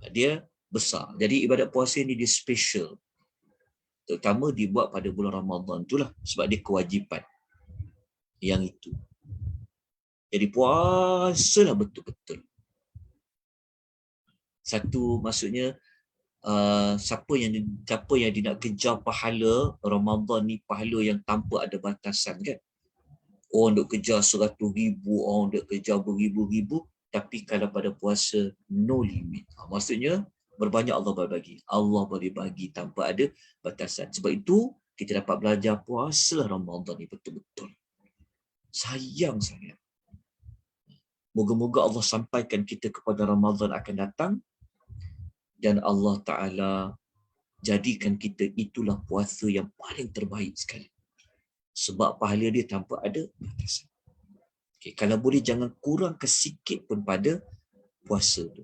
dia besar. Jadi ibadat puasa ni dia special. Terutama dibuat pada bulan Ramadan itulah sebab dia kewajipan yang itu. Jadi puasalah betul-betul. Satu maksudnya siapa yang dia nak kejar pahala Ramadan ni, pahala yang tanpa ada batasan kan. Orang duk kejar 100,000, orang duk kejar beribu-ribu, tapi kalau pada puasa no limit. Maksudnya berbanyak Allah berbagi. Allah boleh bagi tanpa ada batasan. Sebab itu kita dapat belajar puasa Ramadan ni betul-betul. Sayang sangat. Moga-moga Allah sampaikan kita kepada Ramadan akan datang dan Allah Ta'ala jadikan kita itulah puasa yang paling terbaik sekali. Sebab pahala dia tanpa ada batasan. Okay, kalau boleh jangan kurang kesikit pun pada puasa tu.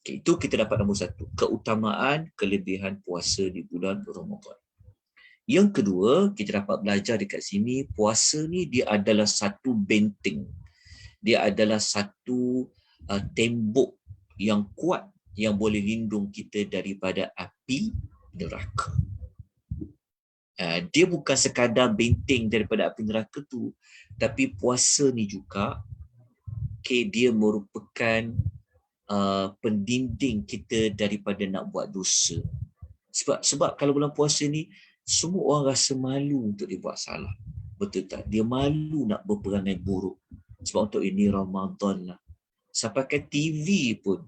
Okay, itu kita dapat nombor satu. Keutamaan, kelebihan puasa di bulan Ramadan. Yang kedua, kita dapat belajar dekat sini, puasa ni dia adalah satu benteng. Dia adalah satu tembok yang kuat yang boleh lindung kita daripada api neraka. Dia bukan sekadar benteng daripada api neraka tu, tapi puasa ni juga dia merupakan pendinding kita daripada nak buat dosa. Sebab kalau bulan puasa ni semua orang rasa malu untuk dia buat salah. Betul tak? Dia malu nak berperangai buruk. Sebab untuk ini Ramadan lah. Sampai ke TV pun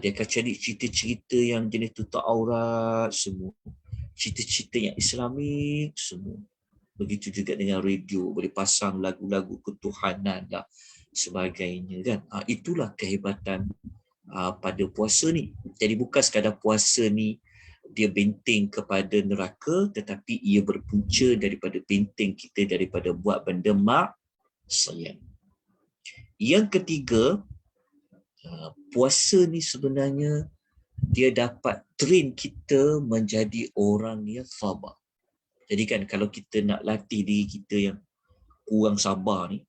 dia akan cari cerita-cerita yang jenis tutup aurat semua. Cerita-cerita yang Islamik semua. Begitu juga dengan radio, boleh pasang lagu-lagu ketuhanan lah sebagainya kan. Itulah kehebatan pada puasa ni. Jadi bukan sekadar puasa ni dia benteng kepada neraka, tetapi ia berpunca daripada benteng kita daripada buat benda maksiat. Yang ketiga, puasa ni sebenarnya dia dapat train kita menjadi orang yang sabar. Jadi kan kalau kita nak latih diri kita yang kurang sabar ni,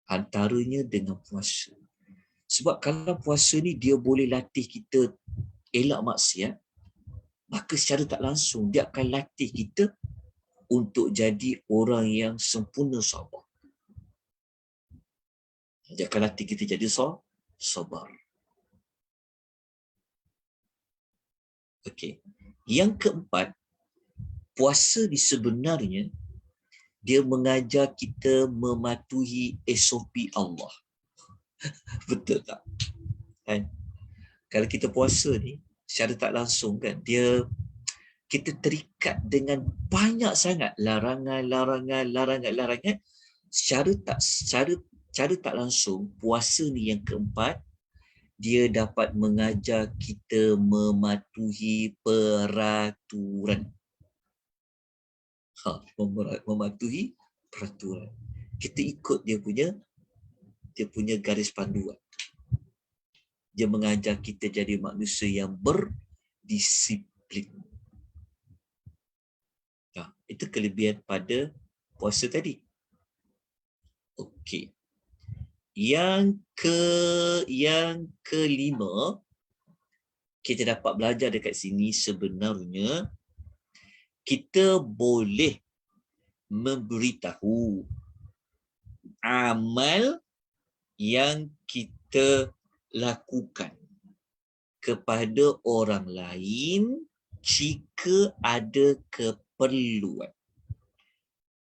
antaranya dengan puasa. Sebab kalau puasa ni dia boleh latih kita elak maksiat, maka secara tak langsung dia akan latih kita untuk jadi orang yang sempurna sabar. Dia akan latih kita jadi sabar. Okey. Yang keempat, puasa ni sebenarnya dia mengajar kita mematuhi SOP Allah. Betul tak? Kan? Kalau kita puasa ni secara tak langsung kan, kita terikat dengan banyak sangat larangan secara tak langsung. Puasa ni yang keempat, dia dapat mengajar kita mematuhi peraturan. Mematuhi peraturan. Kita ikut dia punya garis panduan. Dia mengajar kita jadi manusia yang berdisiplin. Itu kelebihan pada puasa tadi. Okey. Yang kelima, kita dapat belajar dekat sini sebenarnya kita boleh memberitahu amal yang kita lakukan kepada orang lain jika ada keperluan.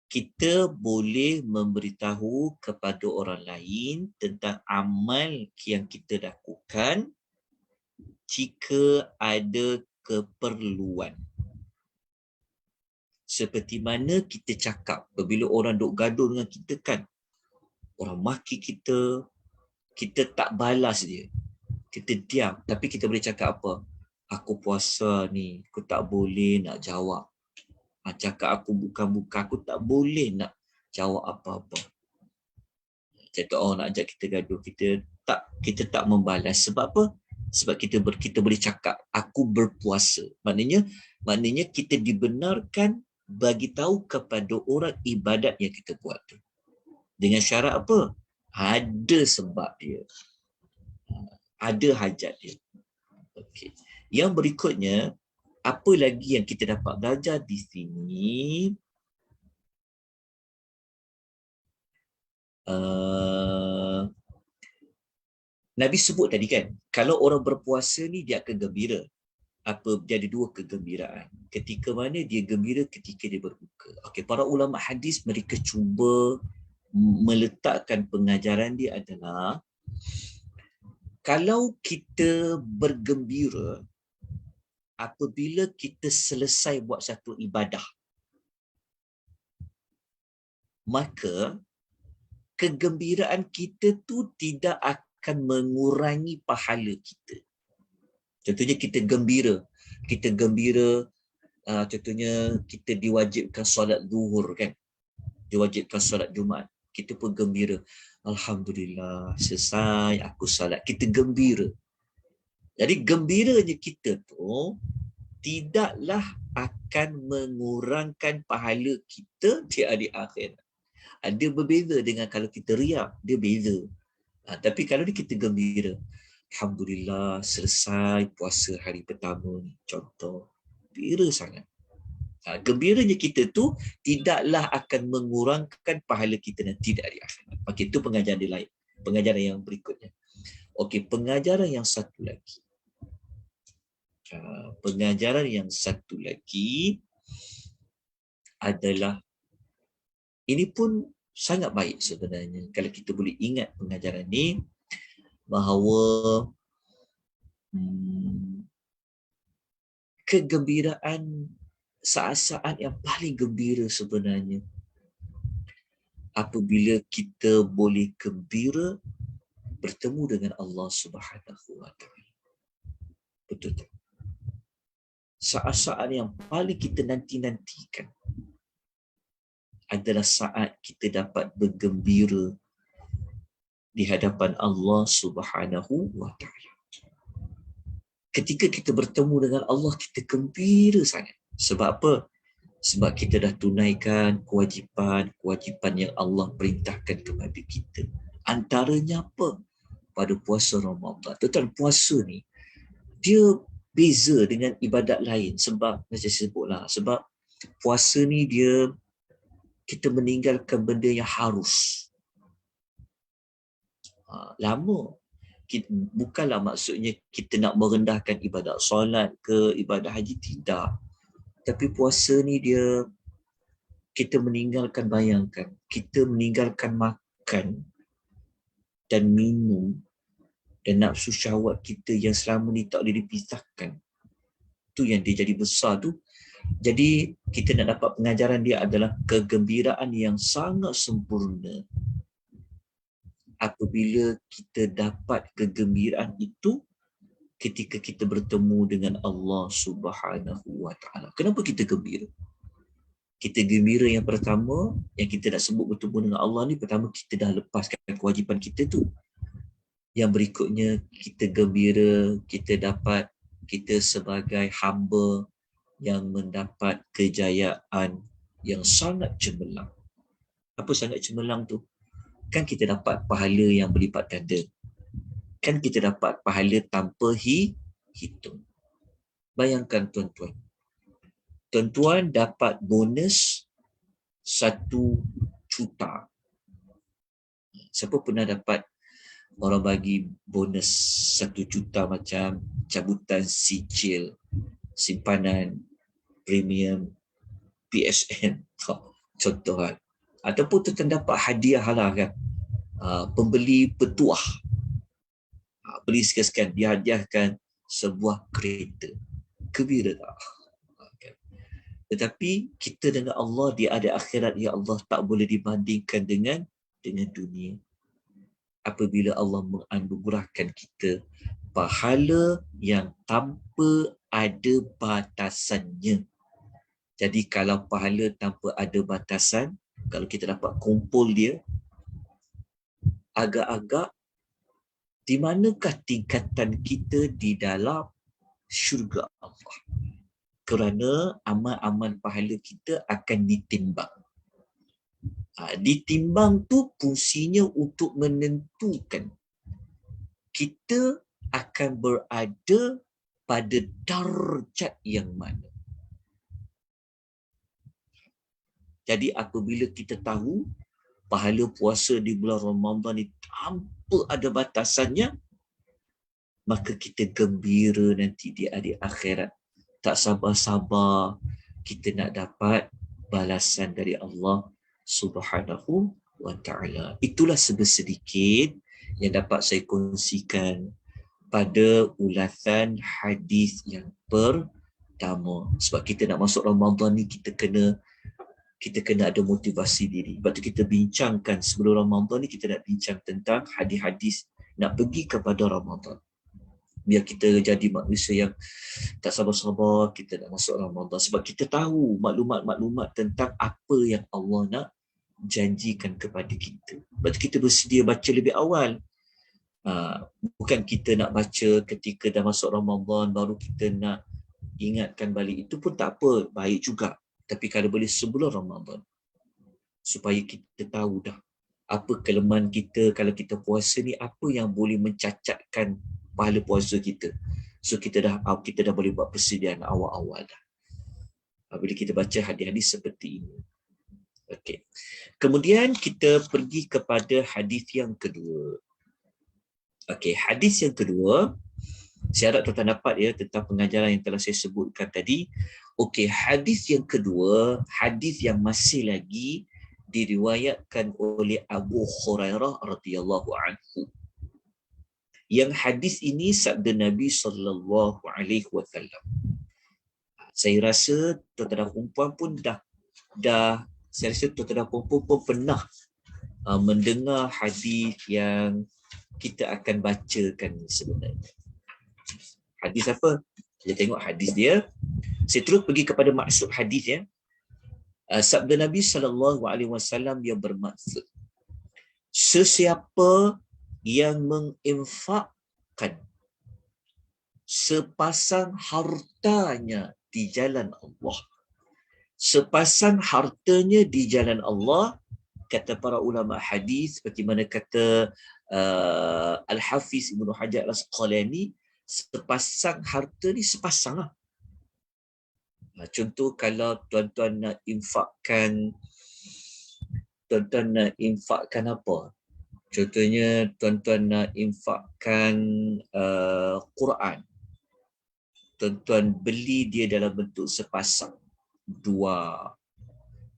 Kita boleh memberitahu kepada orang lain tentang amal yang kita lakukan jika ada keperluan. Seperti mana kita cakap apabila orang duk gaduh dengan kita kan, orang maki kita, kita tak balas dia, kita diam, tapi kita boleh cakap apa? Aku puasa ni, aku tak boleh nak jawab. Cakap aku bukan-bukan, aku tak boleh nak jawab apa-apa. Cakap orang nak ajak kita gaduh, kita tak membalas. Sebab apa? Sebab kita boleh cakap aku berpuasa. Maknanya kita dibenarkan bagi tahu kepada orang ibadat yang kita buat tu. Dengan syarat apa? Ada sebab dia. Ada hajat dia. Okey. Yang berikutnya, apa lagi yang kita dapat belajar di sini? Nabi sebut tadi kan, kalau orang berpuasa ni dia akan gembira. Dia ada dua kegembiraan. Ketika mana dia gembira? Ketika dia berbuka. Okey, para ulama hadis mereka cuba meletakkan pengajaran dia adalah kalau kita bergembira apabila kita selesai buat satu ibadah, maka kegembiraan kita tu tidak akan mengurangi pahala kita. Contohnya kita gembira, contohnya kita diwajibkan solat zuhur kan, diwajibkan solat Jumaat, kita pun gembira, alhamdulillah selesai aku solat, kita gembira. Jadi gembiranya kita tu tidaklah akan mengurangkan pahala kita di hari akhirat. Dia berbeza dengan kalau kita riak, dia beza. Tapi kalau kita gembira, alhamdulillah selesai puasa hari pertama ni, contoh, gembira sangat. Gembiranya kita tu tidaklah akan mengurangkan pahala kita nanti di hari akhirat. Okey, itu pengajaran dia lain. Pengajaran yang berikutnya. Okey, pengajaran yang satu lagi. Pengajaran yang satu lagi adalah, ini pun sangat baik sebenarnya kalau kita boleh ingat pengajaran ni, bahawa kegembiraan, saat-saat yang paling gembira sebenarnya apabila kita boleh gembira bertemu dengan Allah Subhanahu Wa Taala. Betul tak? Saat-saat yang paling kita nanti-nantikan adalah saat kita dapat bergembira di hadapan Allah Subhanahu Wa Taala. Ketika kita bertemu dengan Allah, kita gembira sangat. Sebab apa? Sebab kita dah tunaikan kewajipan yang Allah perintahkan kepada kita. Antaranya apa? Pada puasa Ramadan. Total puasa ni, dia beza dengan ibadat lain. Sebab, macam saya sebutlah, sebab puasa ni dia, kita meninggalkan benda yang harus. Lama. bukanlah maksudnya kita nak merendahkan ibadat solat ke ibadat haji, tidak. Tapi puasa ni dia, kita meninggalkan, bayangkan, kita meninggalkan makan dan minum dan nafsu syahwat kita yang selama ni tak boleh dipisahkan. Tu yang dia jadi besar tu. Jadi kita nak dapat pengajaran dia adalah kegembiraan yang sangat sempurna. Apabila kita dapat kegembiraan itu ketika kita bertemu dengan Allah Subhanahu wa taala. Kenapa kita gembira? Kita gembira yang pertama, yang kita nak sebut bertemu dengan Allah ni, pertama kita dah lepaskan kewajipan kita tu. Yang berikutnya kita gembira, kita sebagai hamba yang mendapat kejayaan yang sangat cemerlang. Apa sangat cemerlang tu? Kan kita dapat pahala yang berlipat ganda. Kan kita dapat pahala tanpa hitung. Bayangkan tuan-tuan. Tuan-tuan dapat bonus 1 juta. Siapa pernah dapat orang bagi bonus 1 juta macam cabutan sijil, simpanan premium PSN, contoh kan. Ataupun tuan dapat hadiah lah kan, pembeli petuah, beli sekian-sekian, dihadiahkan sebuah kereta. Gembira tak? Tetapi kita dengan Allah di ada akhirat, ya Allah, tak boleh dibandingkan dengan dunia. Apabila Allah menganugerahkan kita pahala yang tanpa ada batasannya. Jadi kalau pahala tanpa ada batasan, kalau kita dapat kumpul dia, agak-agak di manakah tingkatan kita di dalam syurga Allah? Kerana amal-amal pahala kita akan ditimbang. Ditimbang tu fungsinya untuk menentukan kita akan berada pada darjat yang mana. Jadi apabila kita tahu pahala puasa di bulan Ramadan ni tanpa ada batasannya, maka kita gembira nanti di hari akhirat. Tak sabar-sabar kita nak dapat balasan dari Allah Subhanahu wa ta'ala. Itulah sedikit yang dapat saya kongsikan pada ulasan hadis yang pertama. Sebab kita nak masuk Ramadan ni, kita kena ada motivasi diri. Lepas tu kita bincangkan sebelum Ramadan ni, kita nak bincang tentang hadis-hadis nak pergi kepada Ramadan. Biar kita jadi manusia yang tak sabar-sabar kita nak masuk Ramadan. Sebab kita tahu maklumat-maklumat tentang apa yang Allah nak janjikan kepada kita. Lepas tu kita bersedia baca lebih awal. Bukan kita nak baca ketika dah masuk Ramadan baru kita nak ingatkan balik. Itu pun tak apa, baik juga. Tapi kalau boleh sebelum Ramadan, supaya kita tahu dah apa kelemahan kita kalau kita puasa ni, apa yang boleh mencacatkan pahala puasa kita. So kita dah boleh buat persediaan awal-awal dah. Bila kita baca hadis-hadis seperti ini. Okey. Kemudian kita pergi kepada hadis yang kedua. Okey, hadis yang kedua, saya harap tuan-tuan dapat ya tentang pengajaran yang telah saya sebutkan tadi. Okey, hadis yang kedua, hadis yang masih lagi diriwayatkan oleh Abu Hurairah radhiyallahu anhu. Yang hadis ini sabda Nabi sallallahu alaihi wasallam. Saya rasa tuan-tuan dan puan pun saya rasa tuan-tuan dan puan pun pernah mendengar hadis yang kita akan bacakan sebenarnya. Hadis apa? Kita tengok hadis dia. Saya terus pergi kepada maksud hadis ya. Sabda Nabi sallallahu alaihi wasallam yang bermaksud, sesiapa yang menginfakkan sepasang hartanya di jalan Allah. Sepasang hartanya di jalan Allah, kata para ulama hadis, seperti mana kata Al-Hafiz Ibnu Hajar Al-Asqalani, sepasang harta ni sepasang lah. Contoh kalau tuan-tuan nak infakkan apa? Contohnya tuan-tuan nak infakkan Quran. Tuan-tuan beli dia dalam bentuk sepasang. Dua.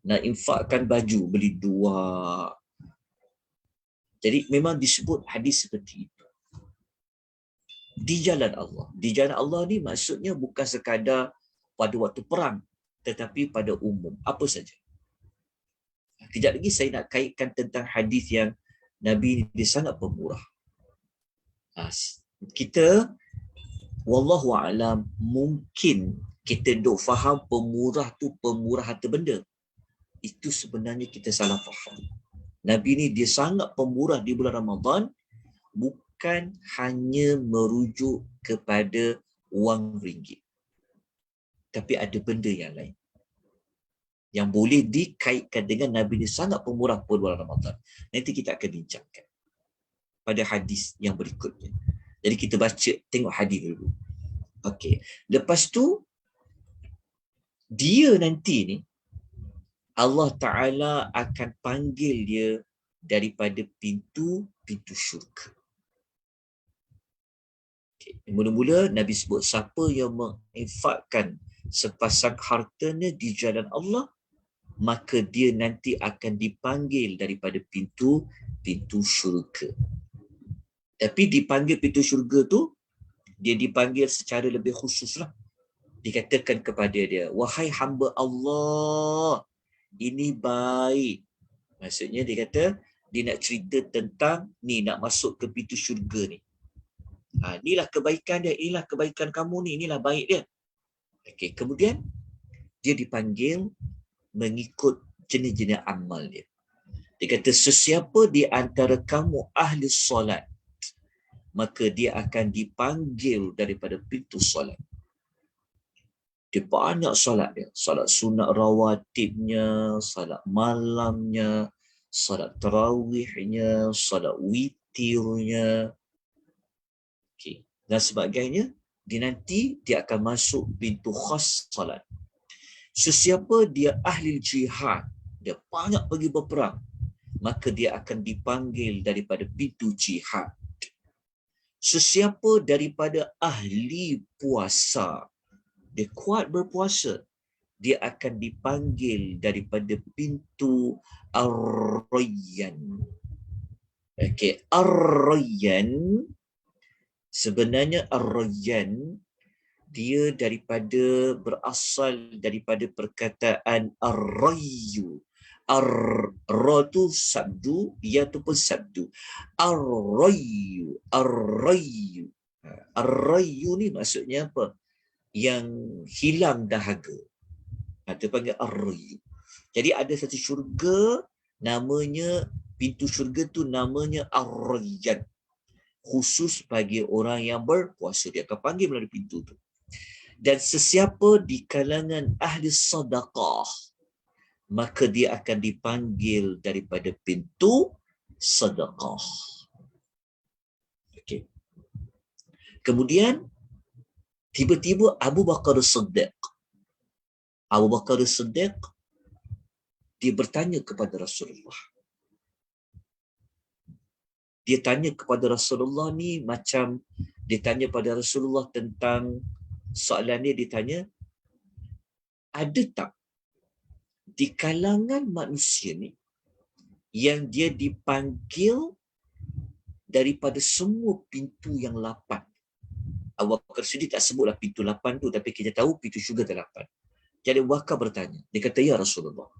Nak infakkan baju, beli dua. Jadi memang disebut hadis seperti itu. Di jalan Allah. Di jalan Allah ni maksudnya bukan sekadar pada waktu perang, tetapi pada umum. Apa saja. Kejap lagi saya nak kaitkan tentang hadis yang Nabi ni dia sangat pemurah. Kita, wallahu a'lam, mungkin kita duk faham pemurah tu pemurah harta benda. Itu sebenarnya kita salah faham. Nabi ni dia sangat pemurah di bulan Ramadan, bukan hanya merujuk kepada wang ringgit. Tapi ada benda yang lain yang boleh dikaitkan dengan Nabi ni sangat pemurah pada bulan Ramadan. Nanti kita akan bincangkan pada hadis yang berikutnya. Jadi kita baca, tengok hadis dulu. Okey. Lepas tu, dia nanti ni, Allah Ta'ala akan panggil dia daripada pintu syurga. Okay. Mula-mula Nabi sebut siapa yang menginfakkan sepasang hartanya di jalan Allah, maka dia nanti akan dipanggil daripada pintu syurga. Tapi dipanggil pintu syurga tu, dia dipanggil secara lebih khusus lah. Dikatakan kepada dia, wahai hamba Allah, ini baik. Maksudnya dia kata, dia nak cerita tentang ni, nak masuk ke pintu syurga ni. Inilah kebaikan dia, inilah kebaikan kamu ni, inilah baik dia. Okay, kemudian dia dipanggil mengikut jenis-jenis amal dia. Dia kata, sesiapa di antara kamu ahli solat, maka dia akan dipanggil daripada pintu solat. Dia banyak solat dia. Solat sunat rawatibnya, solat malamnya, solat tarawihnya, solat witirnya, okay, dan sebagainya. Dia akan masuk pintu khas solat. Sesiapa dia ahli jihad, dia banyak pergi berperang, maka dia akan dipanggil daripada pintu jihad. Sesiapa daripada ahli puasa, dia kuat berpuasa, dia akan dipanggil daripada pintu Ar-Rayyan. Okey, Ar-Rayyan, sebenarnya Ar-Rayyan dia berasal daripada perkataan ar-rayyu. Ar-ra tu sabdu, ya tu pun sabdu. Ar-rayyu, ar-rayyu. Ar-rayyu ni maksudnya apa? Yang hilang dahaga. Itu panggil ar-rayyu. Jadi ada satu syurga, namanya, pintu syurga tu namanya Ar-Rayyan. Khusus bagi orang yang berpuasa, dia akan panggil melalui pintu tu. Dan sesiapa di kalangan ahli sedekah, maka dia akan dipanggil daripada pintu sedekah. Okey. Kemudian tiba-tiba Abu Bakar As-Siddiq. Abu Bakar As-Siddiq dia bertanya kepada Rasulullah. Dia tanya kepada Rasulullah ni macam dia tanya pada Rasulullah tentang soalan dia tanya, ada tak di kalangan manusia ni yang dia dipanggil daripada semua pintu yang 8? Abu Bakar Siddiq tak sebutlah pintu 8 tu, tapi kita tahu pintu syurga ada 8. Jadi Abu Bakar bertanya, dia kata, ya Rasulullah,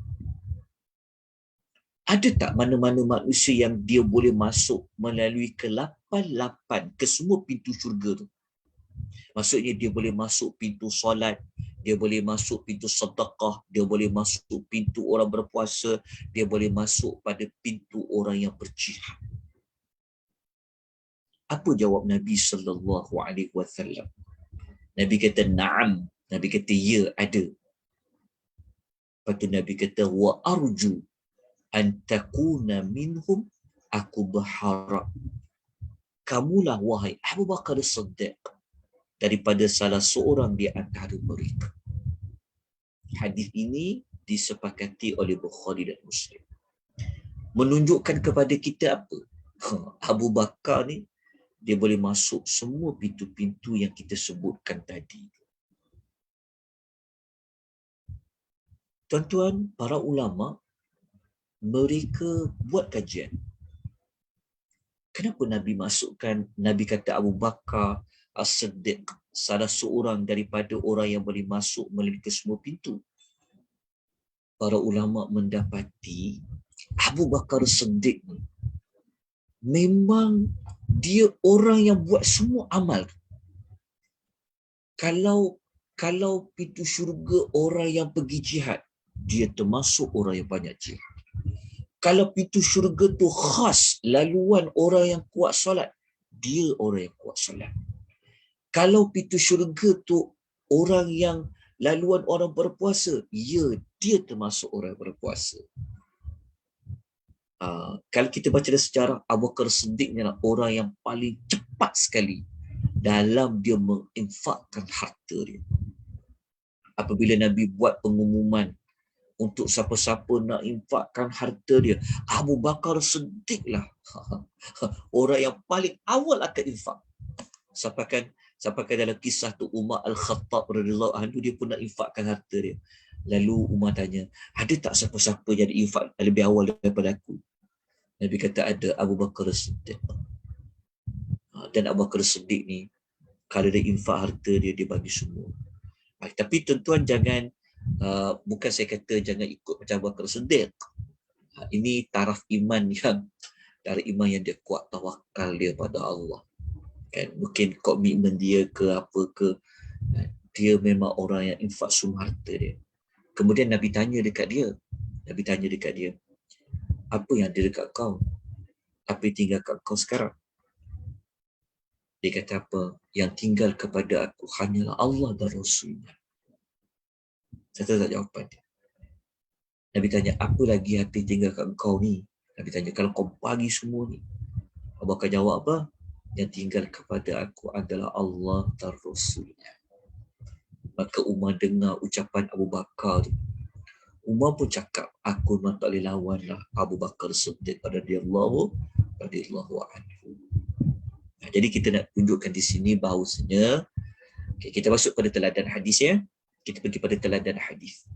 ada tak mana-mana manusia yang dia boleh masuk melalui ke-8 ke semua pintu syurga tu? Maksudnya dia boleh masuk pintu solat, dia boleh masuk pintu sedekah, dia boleh masuk pintu orang berpuasa, dia boleh masuk pada pintu orang yang berjihad. Apa jawab Nabi sallallahu alaihi wasallam? Nabi kata na'am. Nabi kata ya, ada. Lepas tu Nabi kata wa arju an takuna minhum, aku berharap kamulah wahai Abu Bakar As-Siddiq daripada salah seorang di antara mereka. Hadis ini disepakati oleh Bukhari dan Muslim. Menunjukkan kepada kita apa? Abu Bakar ni dia boleh masuk semua pintu-pintu yang kita sebutkan tadi. Tuan-tuan, para ulama mereka buat kajian. Kenapa Nabi masukkan, Nabi kata Abu Bakar As-Siddiq salah seorang daripada orang yang boleh masuk melalui ke semua pintu? Para ulama mendapati Abu Bakar As-Siddiq ni memang dia orang yang buat semua amal. Kalau pintu syurga orang yang pergi jihad, dia termasuk orang yang banyak jihad. Kalau pintu syurga tu khas laluan orang yang kuat solat, dia orang yang kuat solat. Kalau pintu syurga tu orang yang laluan orang berpuasa, dia termasuk orang yang berpuasa. Kalau kita baca dari sejarah, Abu Bakar Siddiq ni adalah orang yang paling cepat sekali dalam dia menginfakkan harta dia. Apabila Nabi buat pengumuman untuk siapa-siapa nak infakkan harta dia, Abu Bakar Siddiq lah orang yang paling awal akan infak. Sampaikan dalam kisah tu Umar Al-Khattab radhiyallahu anhu, dia pun nak infakkan harta dia. Lalu Umar tanya, ada tak siapa-siapa yang infak lebih awal daripada aku? Nabi kata ada, Abu Bakar Siddiq. Dan Abu Bakar Siddiq ni, kalau dia infak harta dia, dia bagi semua. Tapi tuan-tuan jangan, bukan saya kata jangan ikut macam Abu Bakar Siddiq. Ini taraf iman yang dia kuat, tawakal dia pada Allah. Kan? Mungkin komitmen dia ke apa ke, dia memang orang yang infak semua harta dia. Kemudian Nabi tanya dekat dia, apa yang ada dekat kau? Apa yang tinggal kat kau sekarang? Dia kata apa? Yang tinggal kepada aku hanyalah Allah dan Rasulnya. Saya tahu tak jawapan dia. Nabi tanya, apa lagi apa yang tinggal kat kau ni? Nabi tanya, kalau kau bagi semua ni. Abu Bakar jawab apa? Yang tinggal kepada aku adalah Allah dan Rasulnya. Maka Umar dengar ucapan Abu Bakar ni. Umar pun cakap, aku memang tak boleh lawan lah Abu Bakar Siddiq radhiyallahu anhu. Jadi kita nak tunjukkan di sini bahawasanya, kita masuk pada teladan hadis ya. Kita pergi pada teladan hadis.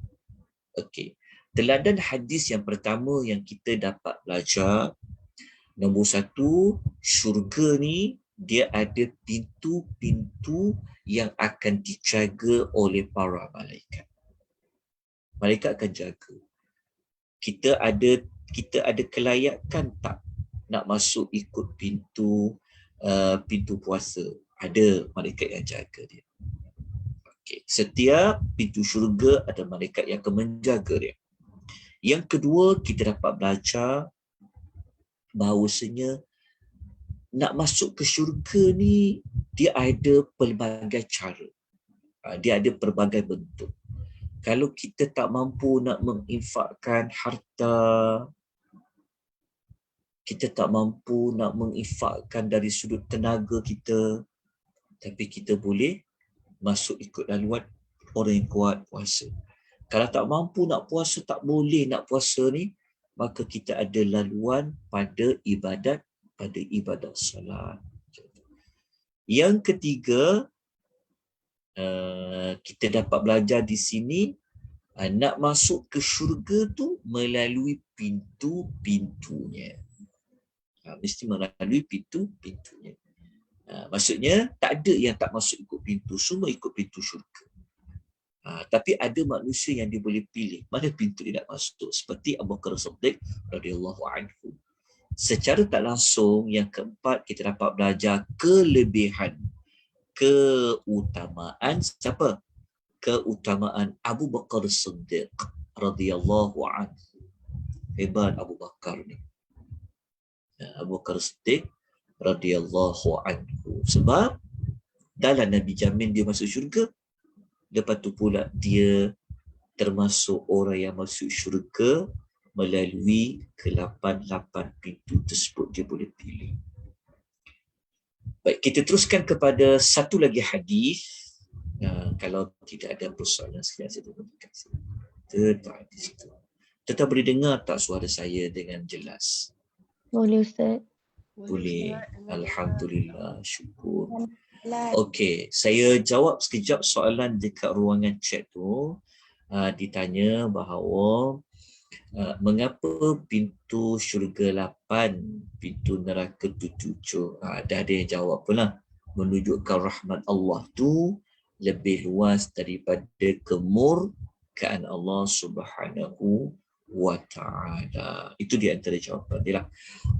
Okey. Teladan hadis yang pertama yang kita dapat belajar, nombor satu, syurga ni dia ada pintu-pintu yang akan dijaga oleh para malaikat. Malaikat akan jaga. Kita ada kelayakan tak nak masuk ikut pintu puasa? Ada malaikat yang jaga dia. Okay. Setiap pintu syurga ada malaikat yang akan menjaga dia. Yang kedua, kita dapat belajar bahawasanya nak masuk ke syurga ni dia ada pelbagai cara. Dia ada pelbagai bentuk. Kalau kita tak mampu nak menginfakkan harta, kita tak mampu nak menginfakkan dari sudut tenaga kita, tapi kita boleh masuk ikut laluan orang yang kuat puasa. Kalau tak mampu nak puasa, tak boleh nak puasa ni, maka kita ada laluan pada ibadat salat. Yang ketiga, kita dapat belajar di sini, nak masuk ke syurga tu melalui pintu-pintunya. Mesti melalui pintu-pintunya. Maksudnya tak ada yang tak masuk ikut pintu, semua ikut pintu syurga. Tapi ada manusia yang dia boleh pilih mana pintu dia nak masuk, seperti Abu Bakar Siddiq radhiyallahu anhu. Secara tak langsung, yang keempat, kita dapat belajar keutamaan siapa? Keutamaan Abu Bakar Siddiq radhiyallahu anhu. Hebat Abu Bakar ni. Abu Bakar Siddiq radhiyallahu anhu. Sebab dalam Nabi jamin dia masuk syurga, lepas tu pula dia termasuk orang yang masuk syurga melalui ke-8 pintu tersebut, dia boleh pilih. Baik, kita teruskan kepada satu lagi hadis. Kalau tidak ada persoalan sekalian, saya tunjukkan tentang hadis itu. Tetap boleh dengar tak suara saya dengan jelas? Boleh Ustaz. Boleh. Alhamdulillah. Syukur. Lan. Okey, saya jawab sekejap soalan dekat ruangan chat tu. Ditanya bahawa mengapa pintu syurga 8, pintu neraka tu 7. Dah ada yang jawab pun lah. Menunjukkan rahmat Allah tu lebih luas daripada kemurkaan Allah Subhanahu wa ta'ala. Itu di antara jawapan dia lah.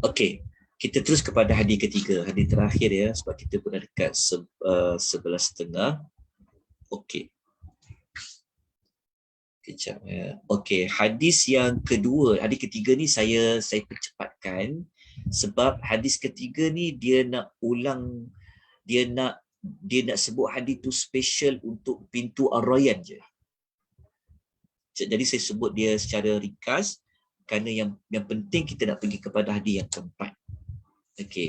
Okey, kita terus kepada hadis ketiga, hadis terakhir ya, sebab kita pun dah dekat 11.30. Okey. Kejap ya. Okey, hadis yang kedua, hadis ketiga ni saya percepatkan sebab hadis ketiga ni dia nak ulang, dia nak sebut hadis tu special untuk pintu Ar-Rayyan je. Jadi saya sebut dia secara ringkas kerana yang penting kita nak pergi kepada hadis yang keempat. Okey,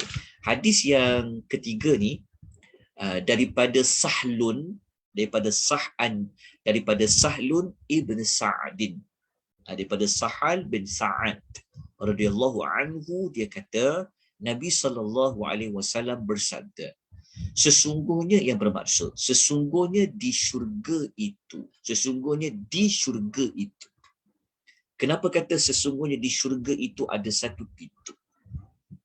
hadis yang ketiga ni daripada Sahlun ibn Sa'adin, daripada Sahal bin Sa'ad radhiyallahu anhu, dia kata Nabi SAW bersabda, sesungguhnya di syurga itu. Kenapa kata sesungguhnya di syurga itu ada satu pintu?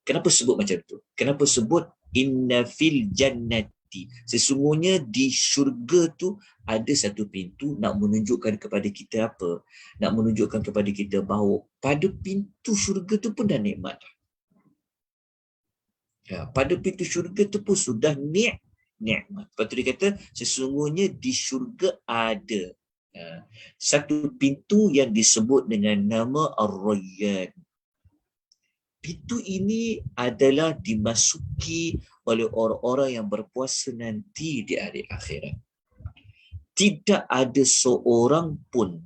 Kenapa sebut macam tu? Kenapa sebut inna fil jannati? Sesungguhnya di syurga tu ada satu pintu, nak menunjukkan kepada kita apa? Nak menunjukkan kepada kita bahawa pada pintu syurga tu pun dah nikmat. Pada pintu syurga tu pun sudah nikmat. Lepas tu dia kata sesungguhnya di syurga ada satu pintu yang disebut dengan nama Ar-Rayyan. Pintu ini adalah dimasuki oleh orang-orang yang berpuasa nanti di hari akhirat. Tidak ada seorang pun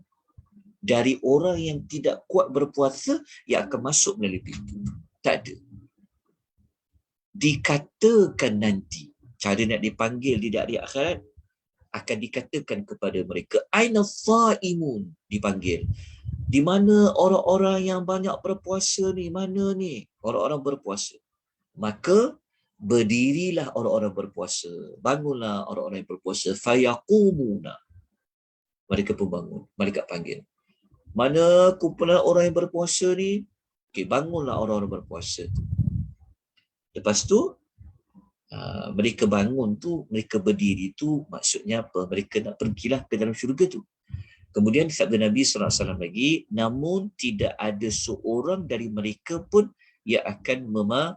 dari orang yang tidak kuat berpuasa yang akan masuk melalui pintu. Tak ada. Dikatakan nanti, cara nak dipanggil di hari akhirat, akan dikatakan kepada mereka, aina shaimun, dipanggil. Di mana orang-orang yang banyak berpuasa ni? Mana ni orang-orang berpuasa? Maka berdirilah orang-orang berpuasa. Bangunlah orang-orang yang berpuasa. Fayaqumuna. Mereka pun bangun. Mereka panggil. Mana kumpulan orang yang berpuasa ni? Okey, bangunlah orang-orang berpuasa. Lepas tu, mereka bangun tu, mereka berdiri tu, maksudnya apa? Mereka nak pergilah ke dalam syurga tu. Kemudian sabda Nabi SAW lagi, namun tidak ada seorang dari mereka pun yang akan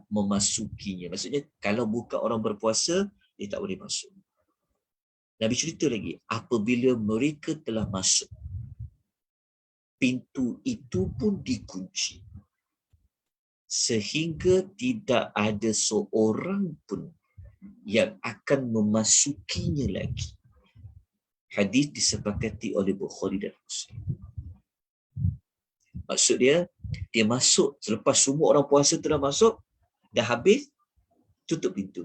memasukinya. Maksudnya kalau bukan orang berpuasa, dia tak boleh masuk. Nabi cerita lagi, apabila mereka telah masuk, pintu itu pun dikunci. Sehingga tidak ada seorang pun yang akan memasukinya lagi. Hadis disepakati oleh Bukhari dan Muslim. Maksud dia masuk selepas semua orang puasa telah masuk, dah habis, tutup pintu.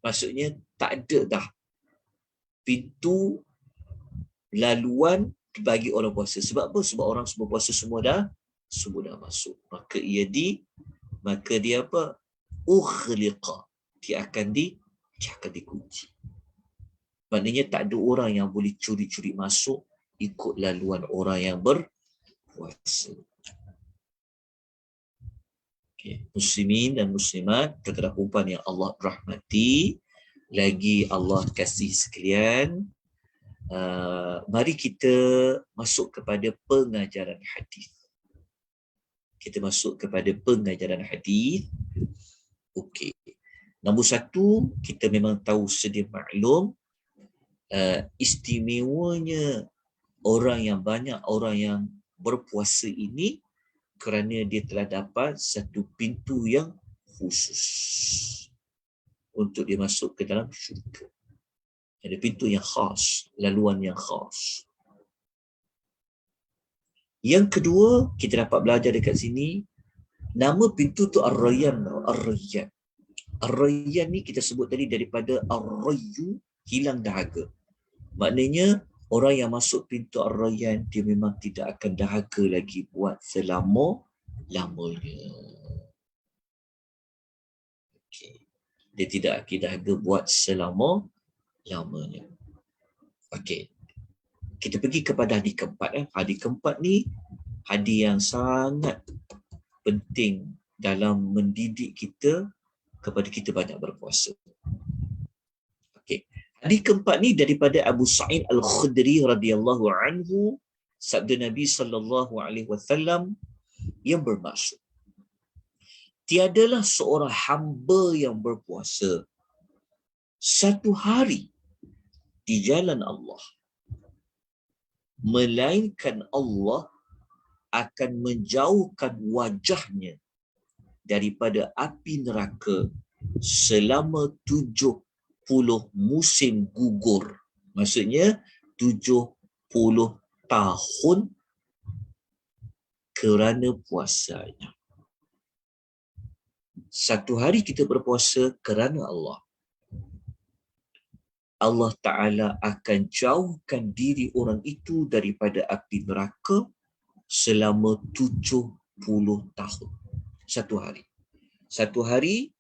Maksudnya tak ada dah pintu laluan bagi orang puasa. Sebab apa? Sebab orang semua puasa semua dah masuk. Maka dia apa? Ukhliqa. Dia akan dikunci. Maknanya tak ada orang yang boleh curi-curi masuk ikut laluan orang yang berpuasa. Okay. Muslimin dan muslimat, tuan-tuan perempuan yang Allah rahmati, lagi Allah kasih sekalian, mari kita masuk kepada pengajaran hadis. Okey. Nombor satu, kita memang tahu sedia maklum, istimewanya orang yang berpuasa ini kerana dia telah dapat satu pintu yang khusus untuk dia masuk ke dalam syurga. Ada pintu yang khas, laluan yang khas. Yang kedua, kita dapat belajar dekat sini, nama pintu tu Ar-Rayyan. Ar-Rayyan ni kita sebut tadi daripada Ar-Rayyu, hilang dahaga. Maknanya orang yang masuk pintu Ar-Rayyan, dia memang tidak akan dahaga lagi buat selama-lamanya. Dia tidak akan dahaga buat selama-lamanya. Okey. Kita pergi kepada hadis keempat. Hadis keempat ni hadis yang sangat penting dalam mendidik kita kepada kita banyak berpuasa. Okey. Hadis keempat ni daripada Abu Sa'id Al-Khudri radhiyallahu anhu, sabda Nabi sallallahu alaihi wasallam yang bermaksud, tiadalah seorang hamba yang berpuasa satu hari di jalan Allah, melainkan Allah akan menjauhkan wajahnya daripada api neraka selama 70 musim gugur. Maksudnya 70 tahun kerana puasanya. Satu hari kita berpuasa kerana Allah, Allah Ta'ala akan jauhkan diri orang itu daripada api neraka selama 70 tahun. Satu hari. Satu hari,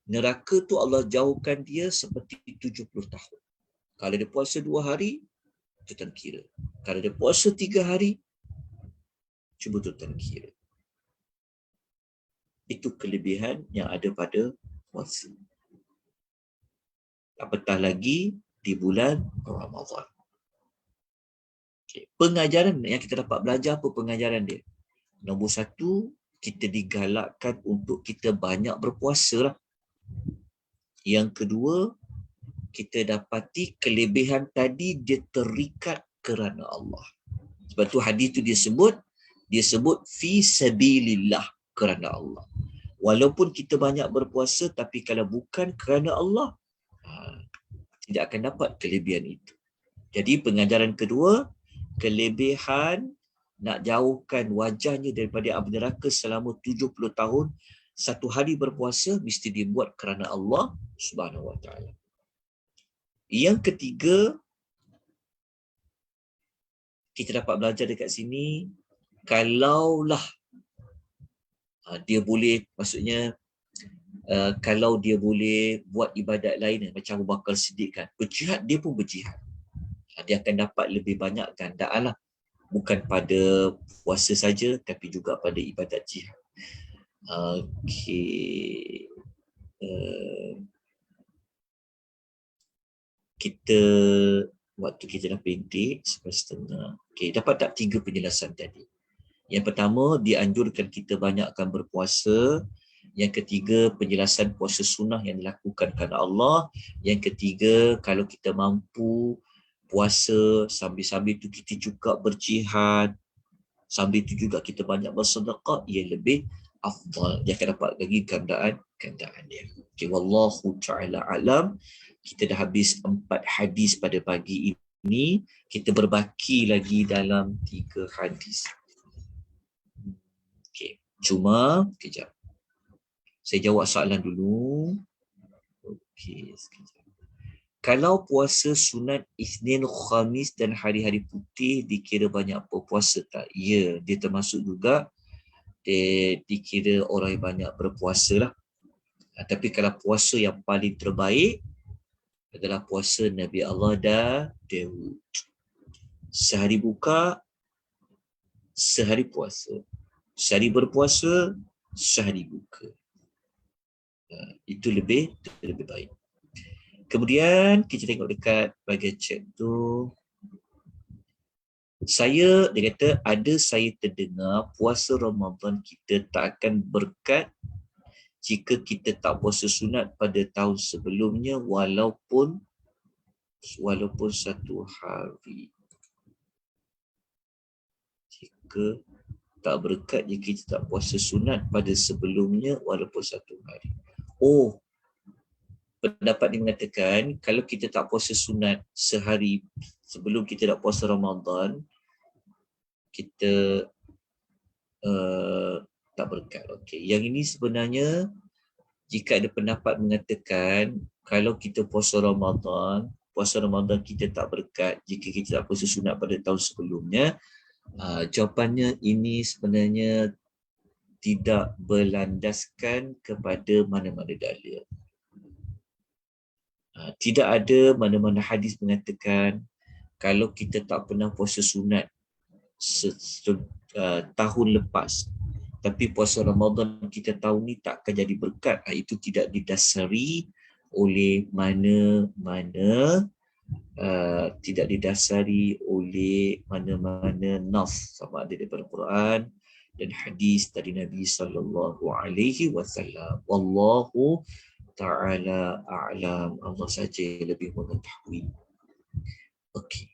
neraka tu Allah jauhkan dia seperti 70 tahun. Kalau dia puasa 2 hari, tuan kira. Kalau dia puasa 3 hari, cuba tuan kira. Itu kelebihan yang ada pada puasa. Apatah lagi di bulan Ramadan. Okay. Pengajaran yang kita dapat belajar apa pengajaran dia? Nombor 1, kita digalakkan untuk kita banyak berpuasa lah. Yang kedua, kita dapati kelebihan tadi dia terikat kerana Allah. Sebab tu hadis tu dia sebut fi sabilillah, kerana Allah. Walaupun kita banyak berpuasa, tapi kalau bukan kerana Allah, tidak akan dapat kelebihan itu. Jadi pengajaran kedua, kelebihan nak jauhkan wajahnya daripada api neraka selama 70 tahun, satu hari berpuasa mesti dibuat kerana Allah Subhanahu Wa Taala. Yang ketiga, kita dapat belajar dekat sini, kalaulah dia boleh, maksudnya kalau dia boleh buat ibadat lain macam Abu Bakar Siddiq kan, berjihad, dia pun berjihad. Dia akan dapat lebih banyak gandaan lah. Bukan pada puasa saja, tapi juga pada ibadat jihad. Okey. Kita waktu kita dah pendek, 11.30. Okey, dapat tak 3 penjelasan tadi? Yang pertama, dianjurkan kita banyakkan berpuasa. Yang ketiga, penjelasan puasa sunnah yang dilakukan kerana Allah. Yang ketiga, kalau kita mampu puasa, sambil-sambil itu kita juga berjihad, sambil itu juga kita banyak bersedekah, ia lebih afdal. Dia akan dapat lagi gandaan dia. Okay, wallahu ta'ala alam. Kita dah habis 4 hadis pada pagi ini. Kita berbaki lagi dalam 3 hadis. Okay, cuma kejap. Saya jawab soalan dulu. Okey, sekejap. Kalau puasa sunat Isnin, Khamis dan hari-hari putih dikira banyak berpuasa tak? Ya, dia termasuk juga dikira orang yang banyak berpuasa lah. Tapi kalau puasa yang paling terbaik adalah puasa Nabi Allah Daud. Sehari buka, sehari puasa. Sehari berpuasa, sehari buka. Itu lebih baik. Kemudian kita tengok dekat bahagian chat tu. Dia kata, saya terdengar puasa Ramadan kita tak akan berkat jika kita tak puasa sunat pada tahun sebelumnya walaupun satu hari. Jika tak berkat jika kita tak puasa sunat pada sebelumnya walaupun satu hari. Oh, pendapat dia mengatakan kalau kita tak puasa sunat sehari sebelum kita nak puasa Ramadan, kita tak berkat. Okey, yang ini sebenarnya jika ada pendapat mengatakan kalau kita puasa Ramadan kita tak berkat jika kita tak puasa sunat pada tahun sebelumnya, jawapannya ini sebenarnya tidak berlandaskan kepada mana-mana dalil. Tidak ada mana-mana hadis mengatakan kalau kita tak pernah puasa sunat tahun lepas, tapi puasa Ramadan kita tahun ni tak akan jadi berkat, itu tidak didasari oleh mana-mana tidak didasari oleh mana-mana nas, sama ada daripada Quran dan hadis dari Nabi sallallahu alaihi wasallam. Wallahu ta'ala a'lam. Allah saja lebih mengetahui. Okey.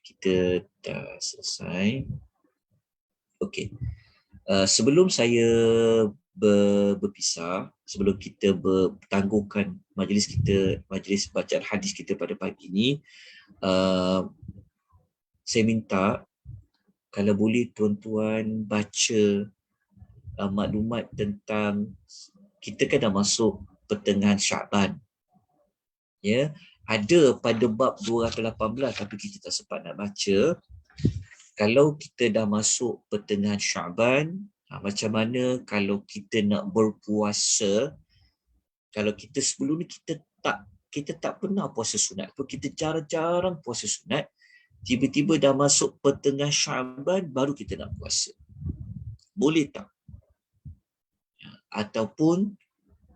Kita dah selesai. Okey. Sebelum saya berpisah, sebelum kita bertangguhkan majlis kita, majlis bacaan hadis kita pada pagi ini, saya minta kalau boleh tuan-tuan baca maklumat tentang, kita kan dah masuk pertengahan Syaban. Ya, ada pada bab 218 tapi kita tak sempat nak baca. Kalau kita dah masuk pertengahan Syaban, macam mana kalau kita nak berpuasa? Kalau kita sebelum ni kita tak pernah puasa sunat, kita jarang-jarang puasa sunat, tiba-tiba dah masuk pertengahan Syaban baru kita nak puasa. Boleh tak? Ataupun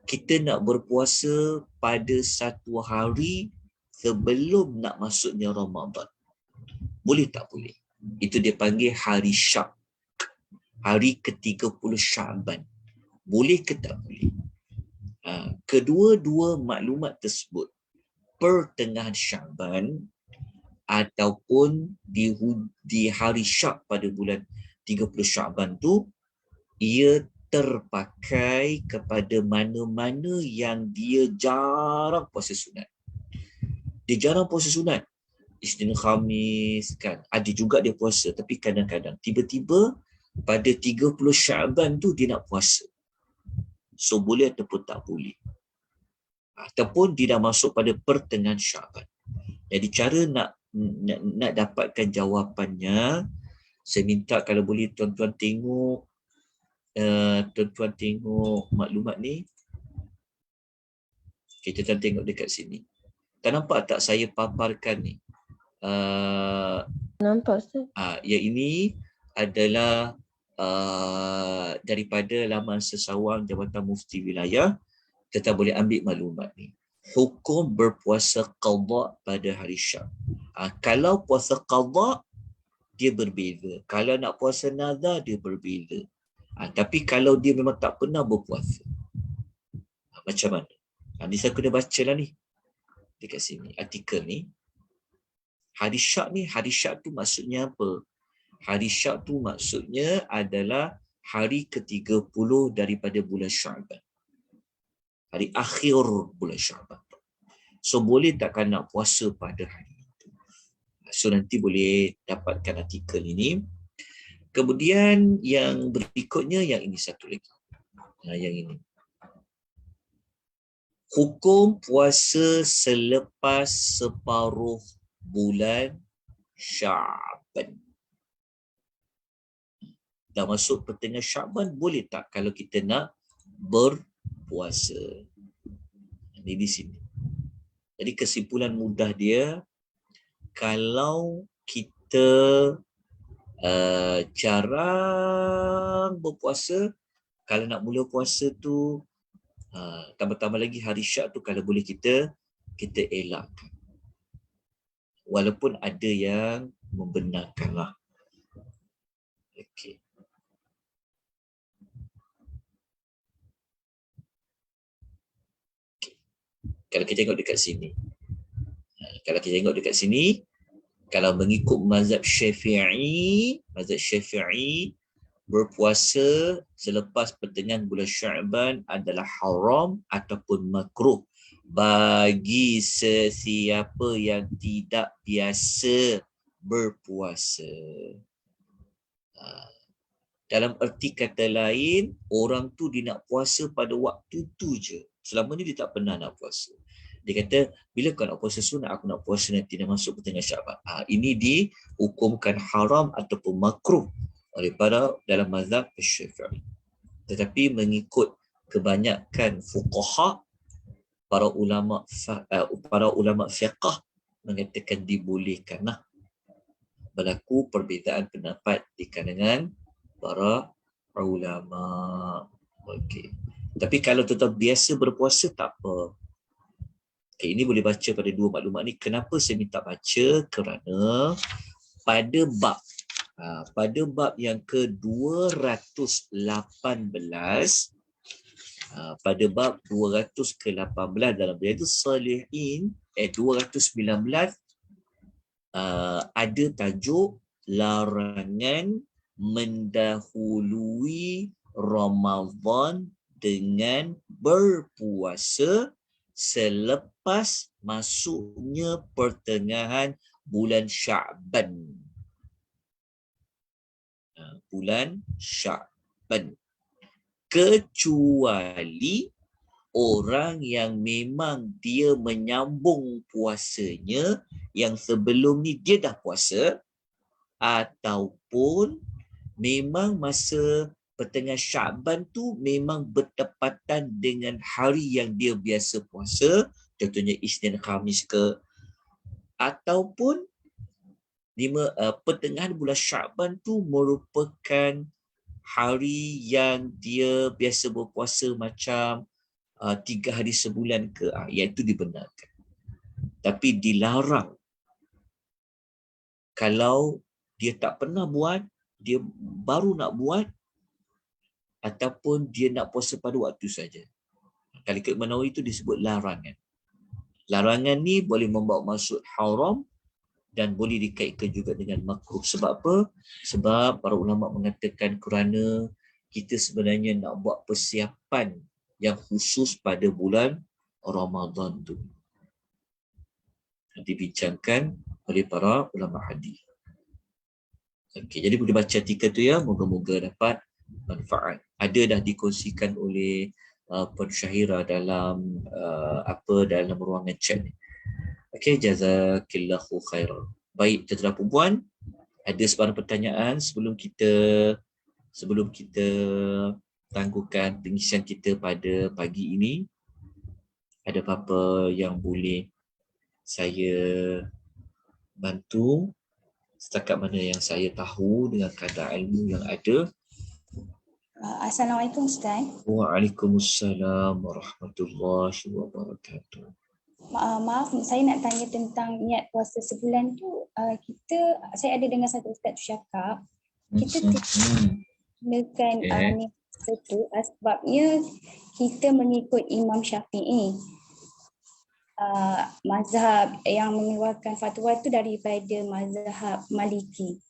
kita nak berpuasa pada satu hari sebelum nak masuknya Ramadan. Boleh tak boleh? Itu dia panggil hari Syak. Hari ke-30 Syaban. Boleh ke tak boleh? Kedua-dua maklumat tersebut, pertengahan Syaban ataupun di hari Syak pada bulan 30 Syaban tu, ia terpakai kepada mana-mana yang dia jarang puasa sunat. Dia jarang puasa sunat. Isnin Khamis kan. Ada juga dia puasa, tapi kadang-kadang tiba-tiba pada 30 Syaban tu dia nak puasa. So boleh ataupun tak boleh. Ataupun dia dah masuk pada pertengahan Syaban. Jadi cara nak dapatkan jawapannya, saya minta kalau boleh tuan-tuan tengok maklumat ni. Kita tengok dekat sini. Tak nampak tak saya paparkan ni? Nampak Ustaz. Yang ini adalah daripada laman sesawang Jabatan Mufti Wilayah. Kita boleh ambil maklumat ni. Hukum berpuasa qadha pada hari Syak. Kalau puasa qadha dia berbeza. Kalau nak puasa nazar dia berbeza. Tapi kalau dia memang tak pernah berpuasa, macam mana? Ni saya kena baca lah ni. Dekat sini artikel ni. Hari Syak ni, hari Syak tu maksudnya apa? Hari Syak tu maksudnya adalah hari ke-30 daripada bulan Syaban. Hari akhir bulan Syaban. So boleh takkan nak puasa pada hari itu? So nanti boleh dapatkan artikel ini. Kemudian yang berikutnya, yang ini satu lagi. Yang ini. Hukum puasa selepas separuh bulan Syaban. Dah masuk pertengahan Syaban, boleh tak kalau kita nak berpuasa? Ini di sini. Jadi kesimpulan mudah dia, kalau kita jarang berpuasa, kalau nak mula puasa tu, tambah-tambah lagi hari Syak tu, kalau boleh kita elakkan. Walaupun ada yang membenarkanlah. Okey. Kalau kita tengok dekat sini. Kalau mengikut mazhab Syafi'i, berpuasa selepas pertengahan bulan Syaban adalah haram ataupun makruh bagi sesiapa yang tidak biasa berpuasa. Dalam erti kata lain, orang tu dia nak puasa pada waktu tu je. Selama ni dia tak pernah nak puasa. Dia kata, bila kau nak puasa sunat, aku nak puasa nanti dah masuk pertengahan Syaban. Ini dihukumkan haram ataupun makruh oleh para dalam mazhab Syafi'i. Tetapi mengikut kebanyakan fuqaha, para ulama fiqh mengatakan dibolehkan lah. Berlaku perbezaan pendapat di kalangan para ulama. Okey. Tapi kalau tetap biasa berpuasa tak apa. Okay, ini boleh baca pada dua maklumat ni. Kenapa saya minta baca? Kerana pada bab yang ke-218, pada bab 218 dalam Riyadhus Shalihin 219, ada tajuk larangan mendahului Ramadan dengan berpuasa selepas masuknya pertengahan bulan Sya'ban. Bulan Sya'ban. Kecuali orang yang memang dia menyambung puasanya yang sebelum ni dia dah puasa, ataupun memang masa pertengahan Sya'ban tu memang bertepatan dengan hari yang dia biasa puasa, contohnya Isnin Khamis ke, ataupun pertengahan bulan Sya'ban tu merupakan hari yang dia biasa berpuasa macam 3 hari sebulan ke, iaitu dibenarkan. Tapi dilarang kalau dia tak pernah buat, dia baru nak buat, ataupun dia nak puasa pada waktu saja. Kalau ikut Nawawi itu disebut larangan. Larangan ni boleh membawa maksud haram dan boleh dikaitkan juga dengan makruh. Sebab apa? Sebab para ulama mengatakan kerana kita sebenarnya nak buat persiapan yang khusus pada bulan Ramadan tu. Dibincangkan oleh para ulama hadis. Okey, jadi boleh baca artikel tu ya, moga-moga dapat manfaat. Ada dah dikongsikan oleh pensyahira dalam dalam ruangan chat ni. Okey, jazakillahu khairan. Baik, tuan-tuan puan, ada sebarang pertanyaan sebelum kita tangguhkan pengisian kita pada pagi ini? Ada apa-apa yang boleh saya bantu setakat mana yang saya tahu dengan kadar ilmu yang ada? Assalamualaikum Ustaz. Waalaikumsalam warahmatullahi wabarakatuh. Maaf, saya nak tanya tentang niat puasa sebulan tu. Saya ada dengar satu Ustaz tu cakap, kita gunakan niat puasa tu sebabnya kita mengikut Imam Syafi'i. Mazhab yang mengeluarkan fatwa tu daripada mazhab Maliki.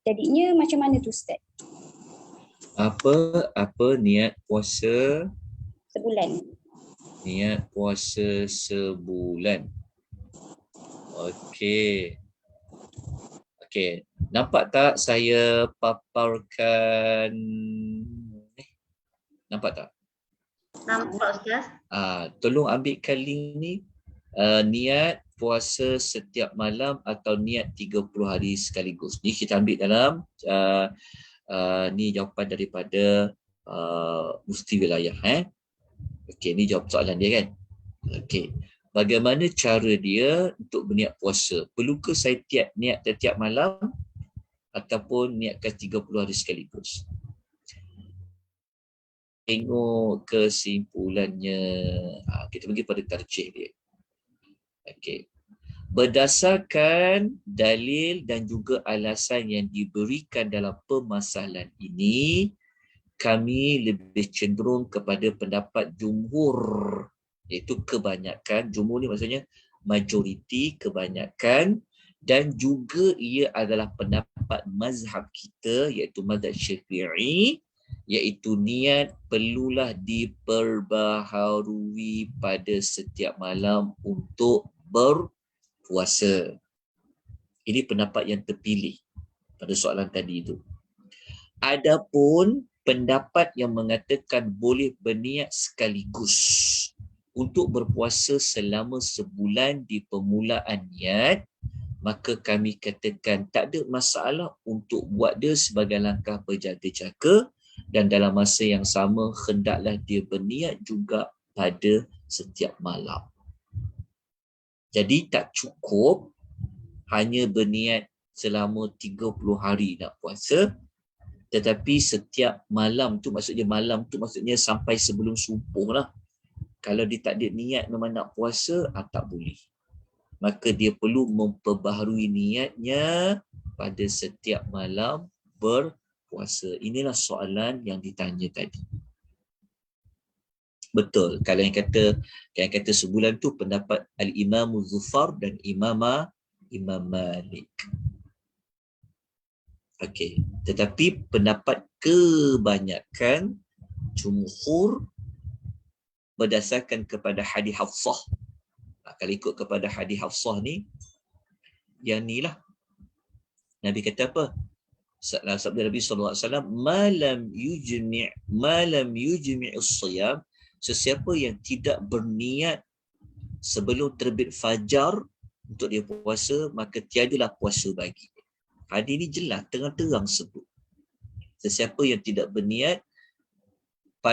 Jadinya macam mana tu Ustaz? Apa niat puasa sebulan? Niat puasa sebulan. Okey. Nampak tak saya paparkan? Nampak tak? Nampak Ustaz. Tolong ambilkan link ni. Niat puasa setiap malam atau niat 30 hari sekaligus. Ni kita ambil dalam ni jawapan daripada Mufti Wilayah. Okey, ni jawab soalan dia kan. Okey. Bagaimana cara dia untuk berniat puasa? Perlukah saya niat setiap malam ataupun niatkan 30 hari sekaligus? Tengok kesimpulannya. Kita pergi pada tarjih dia. Okey. Berdasarkan dalil dan juga alasan yang diberikan dalam permasalahan ini, kami lebih cenderung kepada pendapat jumhur, iaitu kebanyakan. Jumhur ni maksudnya majoriti, kebanyakan, dan juga ia adalah pendapat mazhab kita, iaitu mazhab Syafi'i, iaitu niat perlulah diperbaharui pada setiap malam untuk berpuasa. Ini pendapat yang terpilih pada soalan tadi itu. Adapun pendapat yang mengatakan boleh berniat sekaligus untuk berpuasa selama sebulan di permulaan niat, maka kami katakan tak ada masalah untuk buat dia sebagai langkah berjaga-jaga, dan dalam masa yang sama hendaklah dia berniat juga pada setiap malam. Jadi tak cukup hanya berniat selama 30 hari nak puasa, tetapi setiap malam tu maksudnya sampai sebelum subuh lah. Kalau dia tak ada niat memang nak puasa, tak boleh. Maka dia perlu memperbaharui niatnya pada setiap malam berpuasa. Inilah soalan yang ditanya tadi. Betul. Kalau yang kata sebulan tu pendapat Al-Imam Zufar dan Imam Malik. Okey. Tetapi pendapat kebanyakan jumhur berdasarkan kepada hadis Hafsah. Kalau ikut kepada hadis Hafsah ni, yang ni lah. Nabi kata apa? Sabda Nabi SAW, malam yujmi' as-siyam, sesiapa yang tidak berniat sebelum terbit fajar untuk dia puasa, maka tiadalah puasa bagi. Hadis ni jelas, terang-terang sebut. Sesiapa yang tidak berniat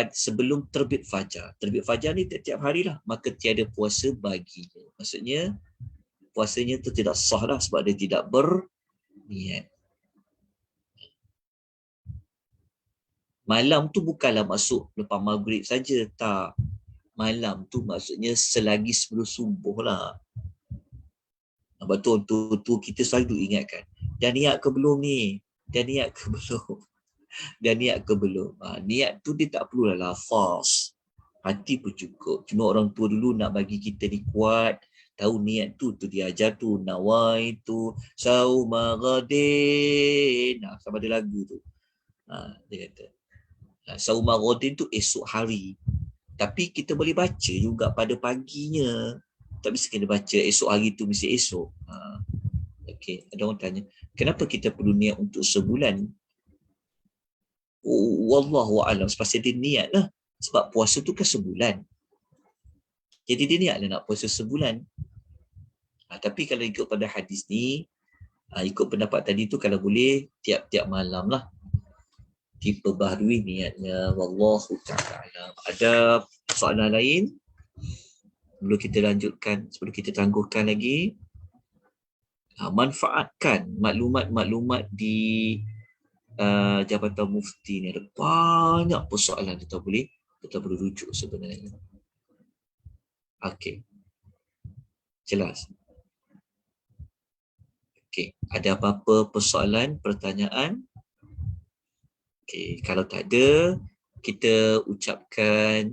sebelum terbit fajar. Terbit fajar ni tiap hari lah, maka tiada puasa baginya. Maksudnya, puasanya tu tidak sah lah sebab dia tidak berniat. Malam tu bukanlah masuk lepas maghrib saja, tak. Malam tu maksudnya selagi sebelum subuh lah. Betul tu kita selalu ingatkan. Dah niat ke belum ni? Dah niat ke belum? Dah niat ke belum? Niat tu dia tak perlulah lafaz. Hati pun cukup. Cuma orang tua dulu nak bagi kita ni kuat. Tahu niat tu dia ajar tu. Nawaitu sauma ghadin. Sama ada lagu tu. Dia kata. Sauma ghadin tu esok hari. Tapi kita boleh baca juga pada paginya. Tak mesti kena baca esok hari tu mesti esok. Okey, ada orang tanya, kenapa kita perlu niat untuk sebulan? Wallahu a'lam, pasal dia niat lah. Sebab puasa tu kan sebulan. Jadi dia niat lah nak puasa sebulan. Tapi kalau ikut pada hadis ni, ikut pendapat tadi tu, kalau boleh tiap-tiap malam lah diperbaharui niatnya. Wallahu ta'ala. Ada soalan lain? Sebelum kita lanjutkan, sebelum kita tangguhkan lagi, manfaatkan maklumat-maklumat di Jabatan Mufti ni. Ada banyak persoalan kita boleh rujuk sebenarnya. Okey. Jelas. Okey, ada apa-apa persoalan, pertanyaan? Okey, kalau tak ada, kita ucapkan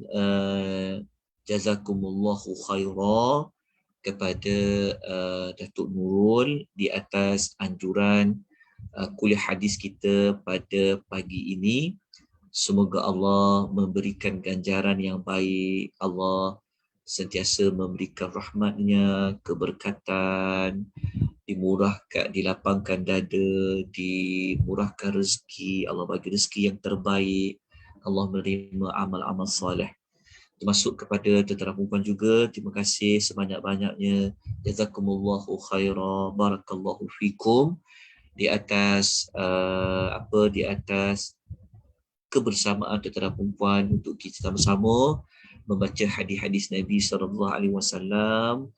jazakumullahu khairah kepada Datuk Nurul di atas anjuran kuliah hadis kita pada pagi ini. Semoga Allah memberikan ganjaran yang baik. Allah sentiasa memberikan rahmatnya, keberkatan, dimurahkan, dilapangkan dada, dimurahkan rezeki. Allah bagi rezeki yang terbaik. Allah menerima amal-amal soleh. Termasuk kepada tentera perempuan juga, terima kasih sebanyak-banyaknya. Jazakumullahu khairah, barakallahu fikum di atas di atas kebersamaan tentera perempuan untuk kita sama-sama membaca hadis-hadis Nabi SAW.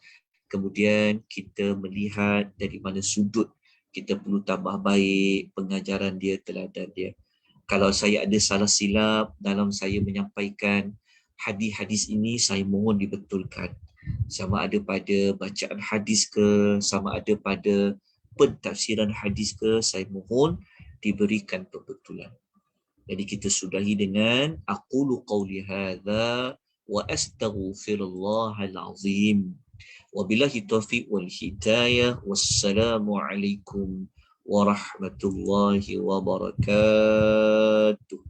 Kemudian kita melihat dari mana sudut kita perlu tambah baik pengajaran dia, teladan dia. Kalau saya ada salah silap dalam saya menyampaikan hadis-hadis ini, saya mohon dibetulkan. Sama ada pada bacaan hadis ke, sama ada pada pentafsiran hadis ke, saya mohon diberikan pembetulan. Jadi kita sudahi dengan aqulu qawli hadza wa astaghfirullahal azim. Wabillahi taufiq wal hidayah. Wassalamu alaikum warahmatullahi wabarakatuh.